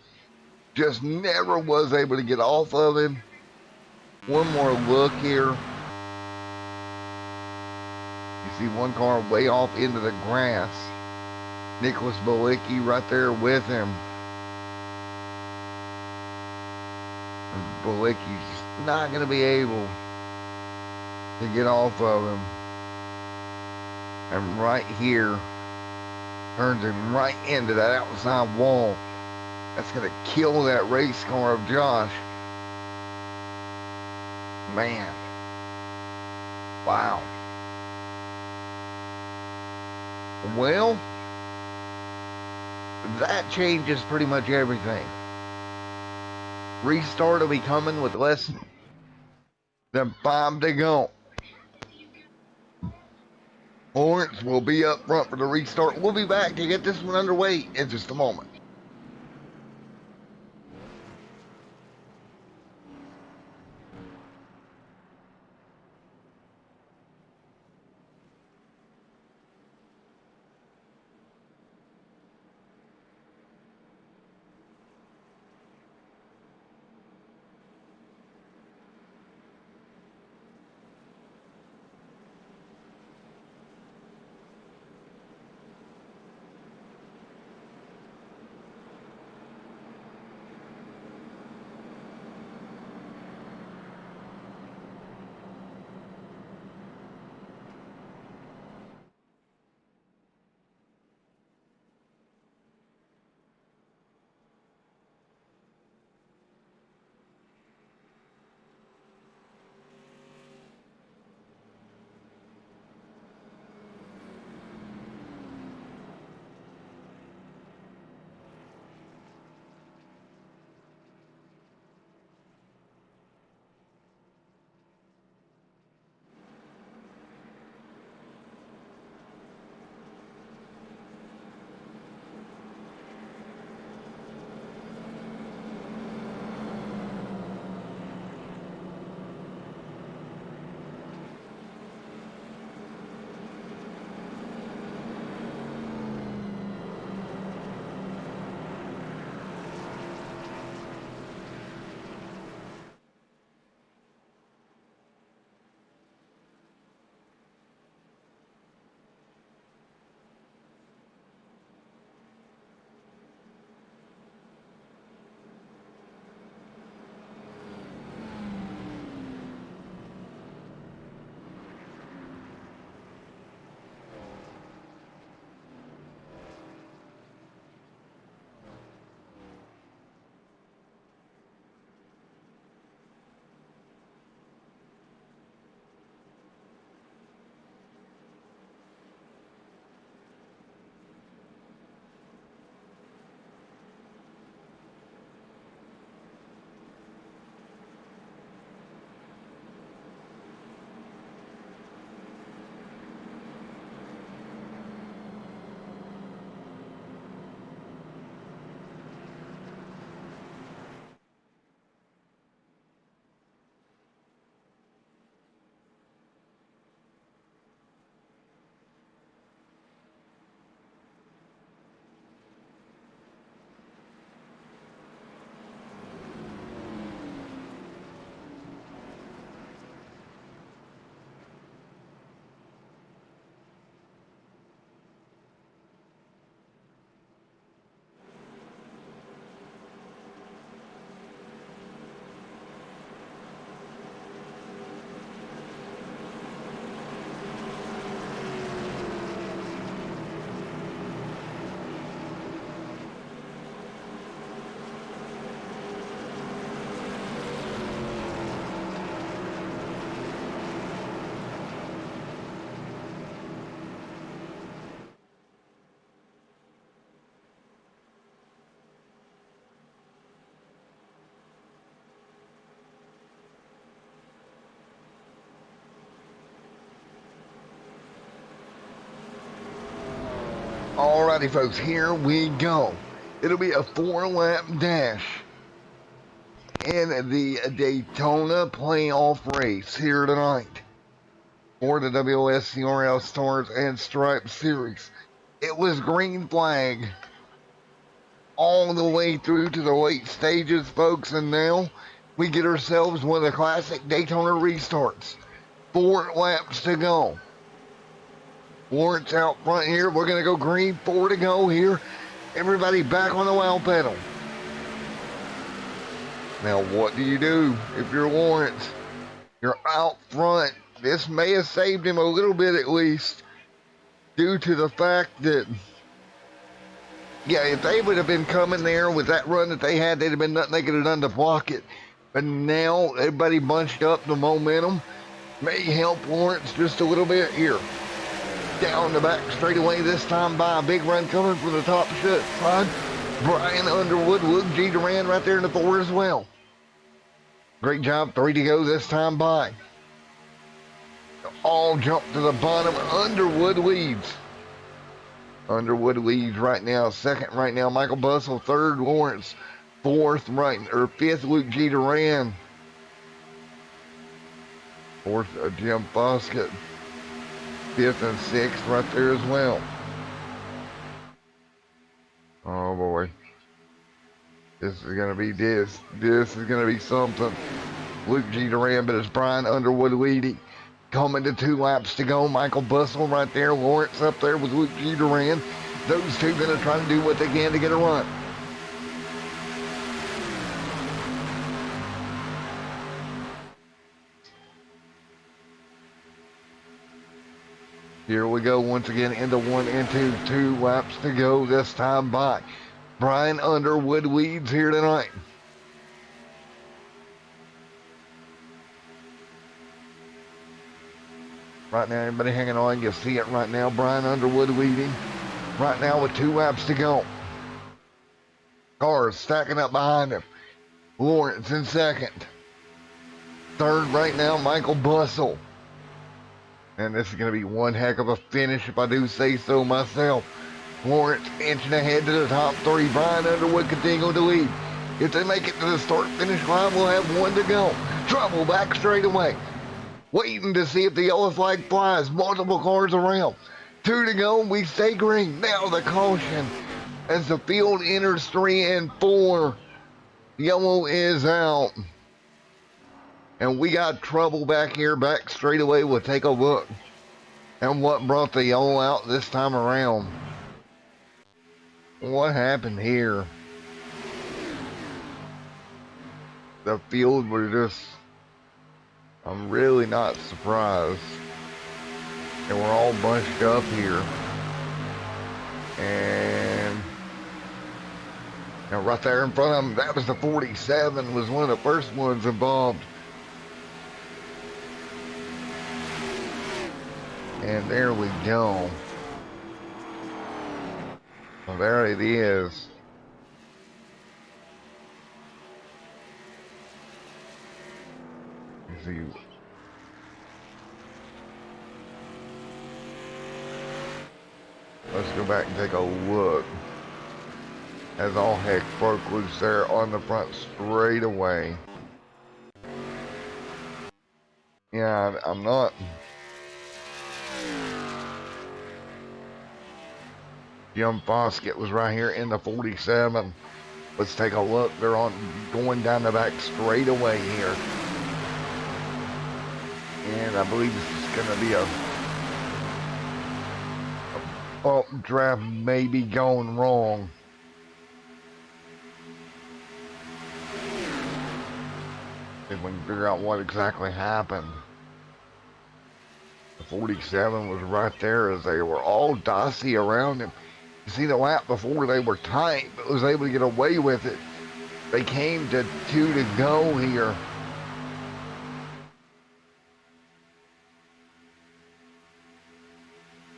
just never was able to get off of him. One more look here. You see one car way off into the grass. Nicholas Bolicki right there with him. Bolicki's just not going to be able to get off of him. And right here, turns him right into that outside wall. That's going to kill that race car of Josh. Man. Wow. Well, that changes pretty much everything. Restart will be coming with less than 5 to go. Lawrence will be up front for the restart. We'll be back to get this one underway in just a moment. Alrighty, folks, here we go. It'll be a 4-lap dash in the Daytona playoff race here tonight for the WOSCRL Stars and Stripes Series. It was green flag all the way through to the late stages, folks, and now we get ourselves one of the classic Daytona restarts. 4 laps to go. Lawrence out front here. We're going to go green. 4 to go here. Everybody back on the wow pedal. Now, what do you do if you're Lawrence? You're out front this may have saved him a little bit at least, due to the fact that, yeah, if they would have been coming there with that run that they had, they'd have been nothing they could have done to block it. But now everybody bunched up, the momentum may help Lawrence just a little bit here. Down the back straightaway this time by a big run coming from the top side. Brian Underwood, Luke G. Duran right there in the 4 as well. Great job, 3 to go this time by. All jump to the bottom. Underwood leads. Underwood leads right now. Second right now, Michael Bustle. Third, Lawrence. Fourth, fifth, Luke G. Duran. Fourth, Jim Foskett. Fifth and sixth right there as well. Oh boy. This is going to be this. This is going to be something. Luke G. Duran, but it's Brian Underwood leading. Coming to 2 laps to go. Michael Bustle right there. Lawrence up there with Luke G. Duran. Those two going to try to do what they can to get a run. Here we go once again into 1 and 2. 2 laps to go this time by. Brian Underwood leads here tonight. Right now, everybody hanging on. You see it right now. Brian Underwood leading. Right now with 2 laps to go. Cars stacking up behind him. Lawrence in second. Third right now, Michael Bustle. And this is going to be one heck of a finish if I do say so myself. Lawrence inching ahead to the top 3. Brian Underwood continuing to lead. If they make it to the start-finish line, we'll have 1 to go. Trouble back straight away. Waiting to see if the yellow flag flies. Multiple cars around. 2 to go. We stay green. Now the caution as the field enters 3 and 4. Yellow is out. And we got trouble back here, back straight away. We'll take a look at what brought the yellow out this time around. What happened here? The field was just, I'm really not surprised. They were all bunched up here. And now right there in front of them, that was the 47, was one of the first ones involved. And there we go. Well, there it is. Let's see. Let's go back and take a look. As all heck broke loose there on the front straight away. Yeah, I'm not. Jim Foskett was right here in the 47. Let's take a look. They're on going down the back straight away here. And I believe this is going to be a bump draft may be going wrong. If we can figure out what exactly happened. The 47 was right there as they were all dicey around him. You see the lap before they were tight, but was able to get away with it. They came to 2 to go here.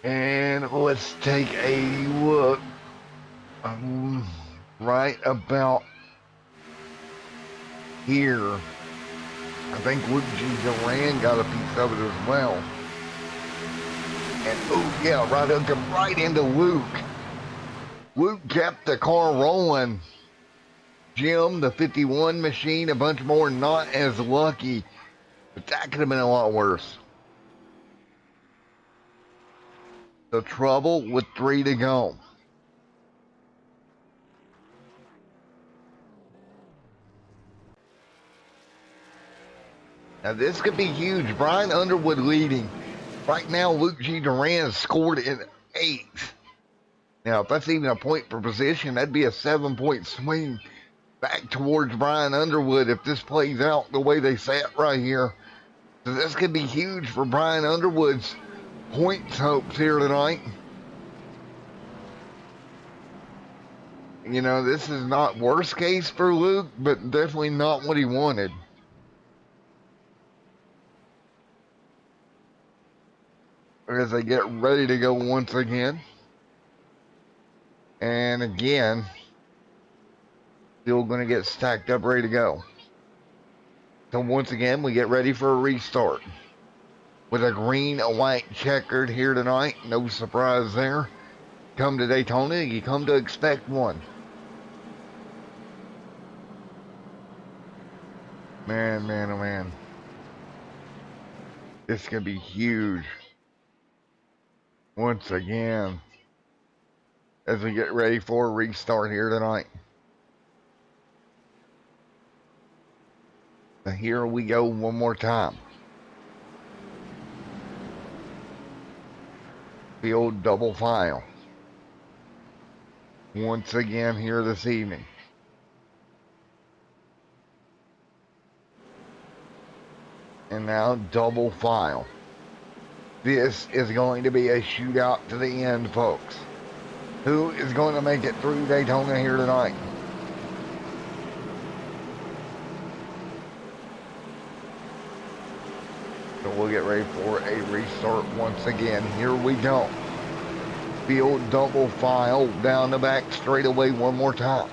And let's take a look. Right about here. I think Luke G. Duran got a piece of it as well. And oh yeah, right up right into Luke. Luke kept the car rolling. Jim, the 51 machine, a bunch more not as lucky. But that could have been a lot worse. The trouble with 3 to go. Now this could be huge. Brian Underwood leading. Right now, Luke G. Duran scored in 8th. Now, if that's even a point per position, that'd be a 7-point swing back towards Brian Underwood if this plays out the way they say it right here. So this could be huge for Brian Underwood's points hopes here tonight. You know, this is not worst case for Luke, but definitely not what he wanted. As they get ready to go once again. And again, still going to get stacked up, ready to go. So once again, we get ready for a restart. With a green, a white checkered here tonight. No surprise there. Come to Daytona, you come to expect one. Man, man, oh man. This could be huge. Once again. As we get ready for a restart here tonight. So here we go one more time. Field double file. Once again here this evening. And now double file. This is going to be a shootout to the end, folks. Who is going to make it through Daytona here tonight? So we'll get ready for a restart once again. Here we go. Field double file down the back straightaway one more time.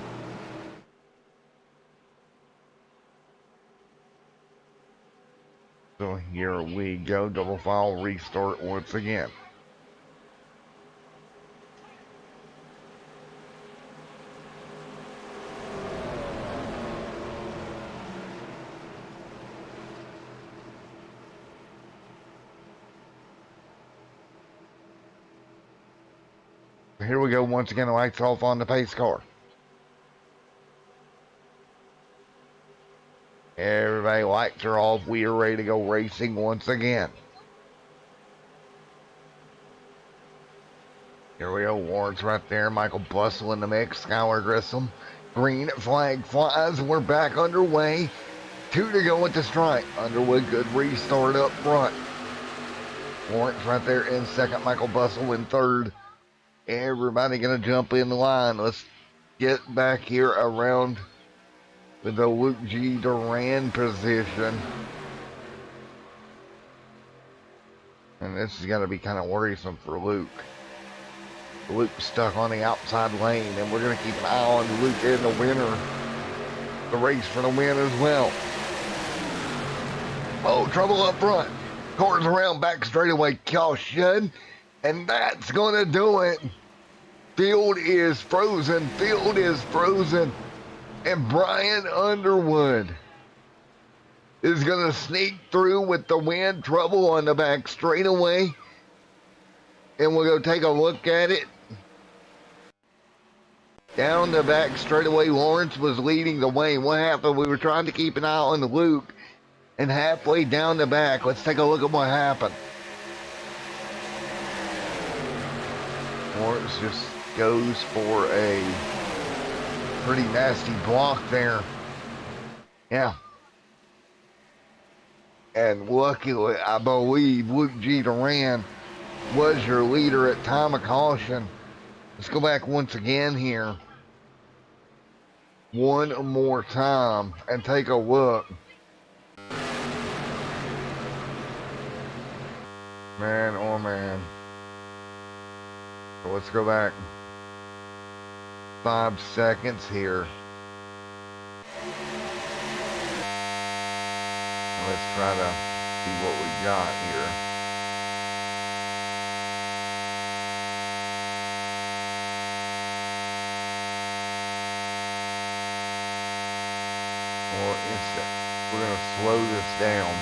So here we go, double file restart once again. Here we go once again, the lights off on the pace car. Everybody, lights are off. We are ready to go racing once again. Here we go. Lawrence right there. Michael Bustle in the mix. Skylar Grissom. Green flag flies. We're back underway. 2 to go at the stripe. Underwood, good restart up front. Lawrence right there in second. Michael Bustle in third. Everybody going to jump in the line. Let's get back here around with the Luke G. Duran position. And this is going to be kind of worrisome for Luke. Luke stuck on the outside lane, and we're going to keep an eye on Luke in the winner. The race for the win as well. Oh, trouble up front. Corners around, back straightaway, caution. And that's going to do it. Field is frozen. Field is frozen. And Brian Underwood is going to sneak through with the win. Trouble on the back straightaway. And we'll go take a look at it. Down the back straightaway, Lawrence was leading the way. What happened? We were trying to keep an eye on the Luke. And halfway down the back, let's take a look at what happened. Lawrence just goes for a pretty nasty block there. Yeah. And luckily, I believe Luke G. Duran was your leader at time of caution. Let's go back once again here. One more time and take a look. Man, oh man. So let's go back 5 seconds here. Let's try to see what we got here. Or we're going to slow this down.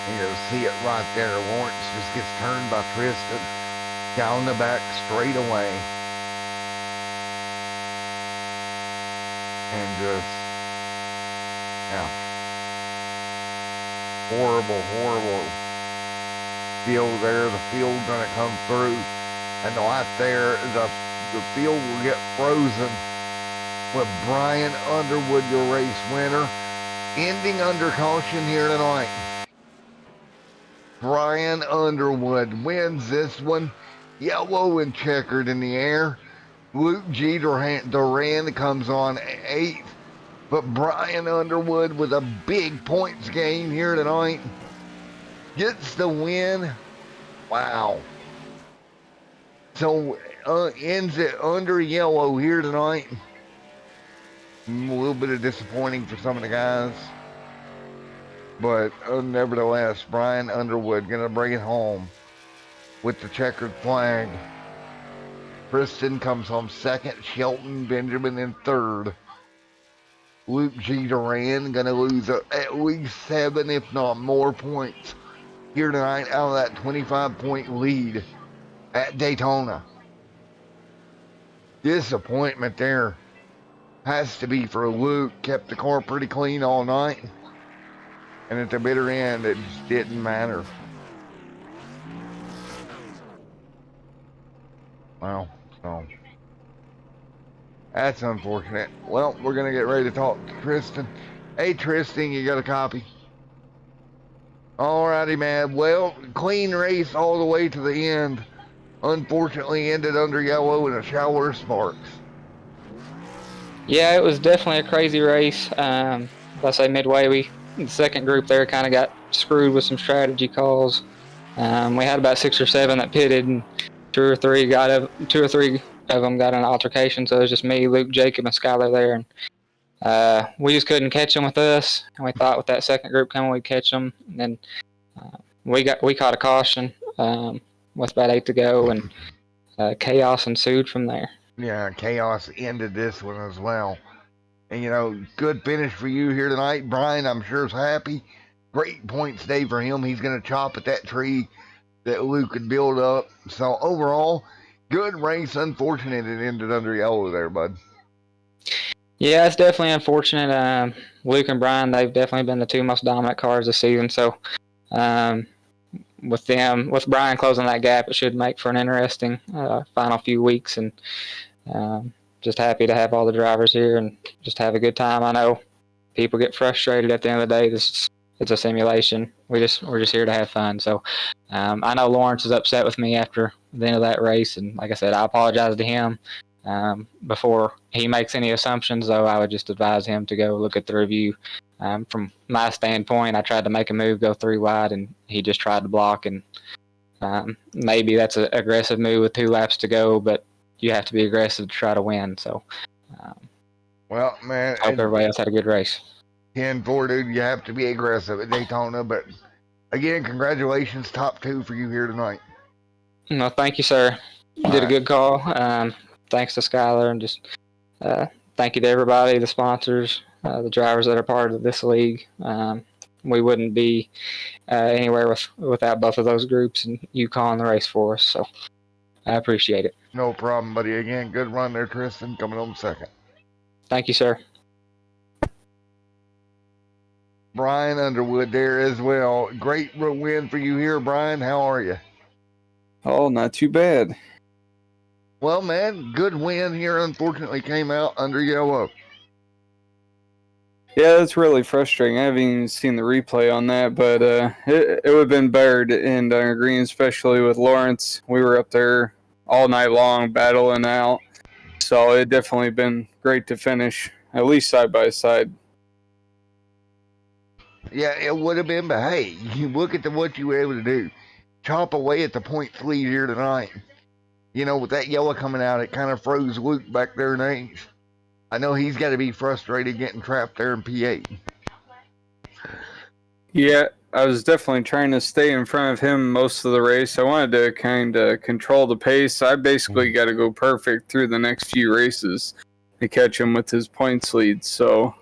And you'll see it right there. Lawrence just gets turned by Tristan down the back straight away. And just, yeah. Horrible, horrible field there. The field going to come through. And right there, the field will get frozen with Brian Underwood, your race winner, ending under caution here tonight. Brian Underwood wins this one. Yellow and checkered in the air. Luke G. Duran comes on 8th. But Brian Underwood with a big points game here tonight gets the win. Wow. So ends it under yellow here tonight. A little bit of disappointing for some of the guys. But nevertheless, Brian Underwood going to bring it home with the checkered flag. Kristen comes home 2nd. Shelton Benjamin in 3rd. Luke G. Duran going to lose at least 7, if not more, points here tonight out of that 25-point lead at Daytona. Disappointment there has to be for Luke. Kept the car pretty clean all night. And at the bitter end, it just didn't matter. Well, so that's unfortunate. Well, we're going to get ready to talk to Tristan. Hey, Tristan, you got a copy? Alrighty, man. Well, clean race all the way to the end. Unfortunately, ended under yellow in a shower of sparks. Yeah, it was definitely a crazy race. Let's say midway, the second group there kind of got screwed with some strategy calls. We had about 6 or 7 that pitted, and 2 or 3 of them got an altercation. So it was just me, Luke, Jacob, and Skylar there, and we just couldn't catch them with us. And we thought with that second group coming, we'd catch them. And then we caught a caution with about 8 to go, and chaos ensued from there. Yeah, chaos ended this one as well. And, you know, good finish for you here tonight. Brian, I'm sure, is happy. Great points day for him. He's going to chop at that tree that Luke could build up. So, overall, good race. Unfortunate it ended under yellow there, bud. Yeah, it's definitely unfortunate. Luke and Brian, they've definitely been the 2 most dominant cars this season. So, with Brian closing that gap, it should make for an interesting final few weeks. And just happy to have all the drivers here and just have a good time. I know people get frustrated at the end of the day. It's a simulation. We're just here to have fun. So I know Lawrence is upset with me after the end of that race, and like I said, I apologize to him. Before he makes any assumptions, though, I would just advise him to go look at the review. From my standpoint, I tried to make a move, go 3 wide, and he just tried to block. And maybe that's an aggressive move with 2 laps to go, but you have to be aggressive to try to win. So, well, man, I hope everybody else had a good race. 10-4, dude, you have to be aggressive at Daytona. But again, congratulations, top 2 for you here tonight. No, thank you, sir. You did a good call. Thanks to Skylar, and just thank you to everybody, the sponsors, the drivers that are part of this league. We wouldn't be anywhere without both of those groups, and you calling the race for us. So I appreciate it. No problem, buddy. Again, good run there, Tristan, coming home 2nd. Thank you, sir. Brian Underwood there as well. Great win for you here, Brian. How are you? Oh, not too bad. Well, man, good win here. Unfortunately, came out under yellow. Yeah, that's really frustrating. I haven't even seen the replay on that, but it would have been better to end on green, especially with Lawrence. We were up there all night long battling out, so it definitely been great to finish, at least side by side. Yeah, it would have been, but hey, you look at what you were able to do. Chop away at the points lead here tonight. You know, with that yellow coming out, it kind of froze Luke back there in 8th. I know he's got to be frustrated getting trapped there in P8. Yeah, I was definitely trying to stay in front of him most of the race. I wanted to kind of control the pace. I basically got to go perfect through the next few races to catch him with his points lead. So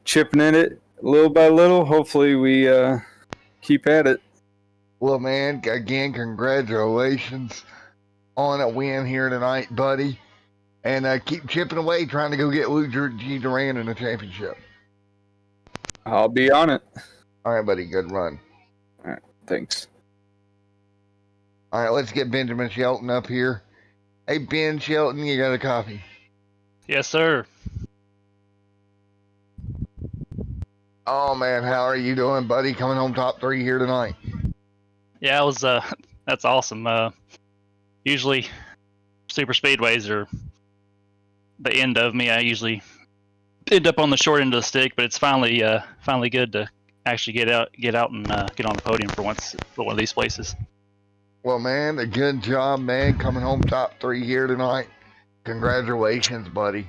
chipping at it little by little. Hopefully we keep at it. Well, man, again, congratulations on a win here tonight, buddy. And keep chipping away, trying to go get Luke G. Duran in the championship. I'll be on it. All right, buddy, good run. All right, thanks. All right, let's get Benjamin Shelton up here. Hey, Ben Shelton, you got a copy? Yes, sir. Oh, man, how are you doing, buddy? Coming home top 3 here tonight. Yeah, it was. That's awesome. Usually, super speedways are the end of me. I usually end up on the short end of the stick, but it's finally good to actually get out and get on the podium for once for one of these places. Well, man, a good job, man, coming home top 3 here tonight. Congratulations, buddy.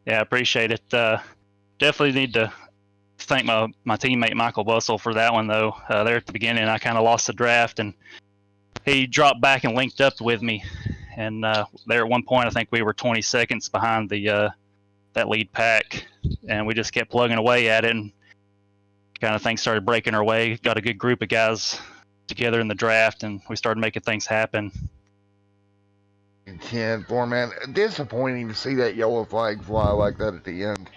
Yeah, I appreciate it. Definitely need to thank my teammate Michael Bussell for that one, though. There at the beginning, I kind of lost the draft, and he dropped back and linked up with me. And there at one point, I think we were 20 seconds behind the that lead pack, and we just kept plugging away at it, and kind of things started breaking our way. Got a good group of guys together in the draft, and we started making things happen. 10-4, man. Disappointing to see that yellow flag fly like that at the end.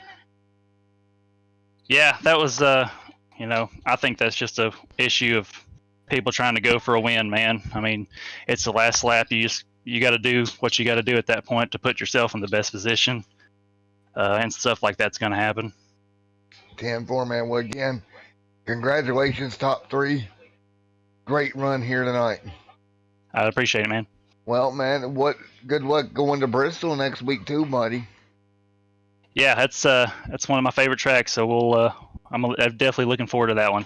Yeah, that was, I think that's just a issue of people trying to go for a win, man. I mean, it's the last lap. You got to do what you got to do at that point to put yourself in the best position, and stuff like that's going to happen. 10-4, man. Well, again, congratulations, top 3. Great run here tonight. I appreciate it, man. Well, man, good luck going to Bristol next week too, buddy. Yeah, that's one of my favorite tracks. So I'm definitely looking forward to that one.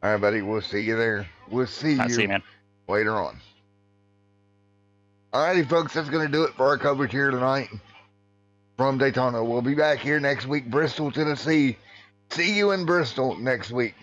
All right, buddy. We'll see you there. We'll see I see you, man. Later on. All righty, folks. That's going to do it for our coverage here tonight from Daytona. We'll be back here next week, Bristol, Tennessee. See you in Bristol next week.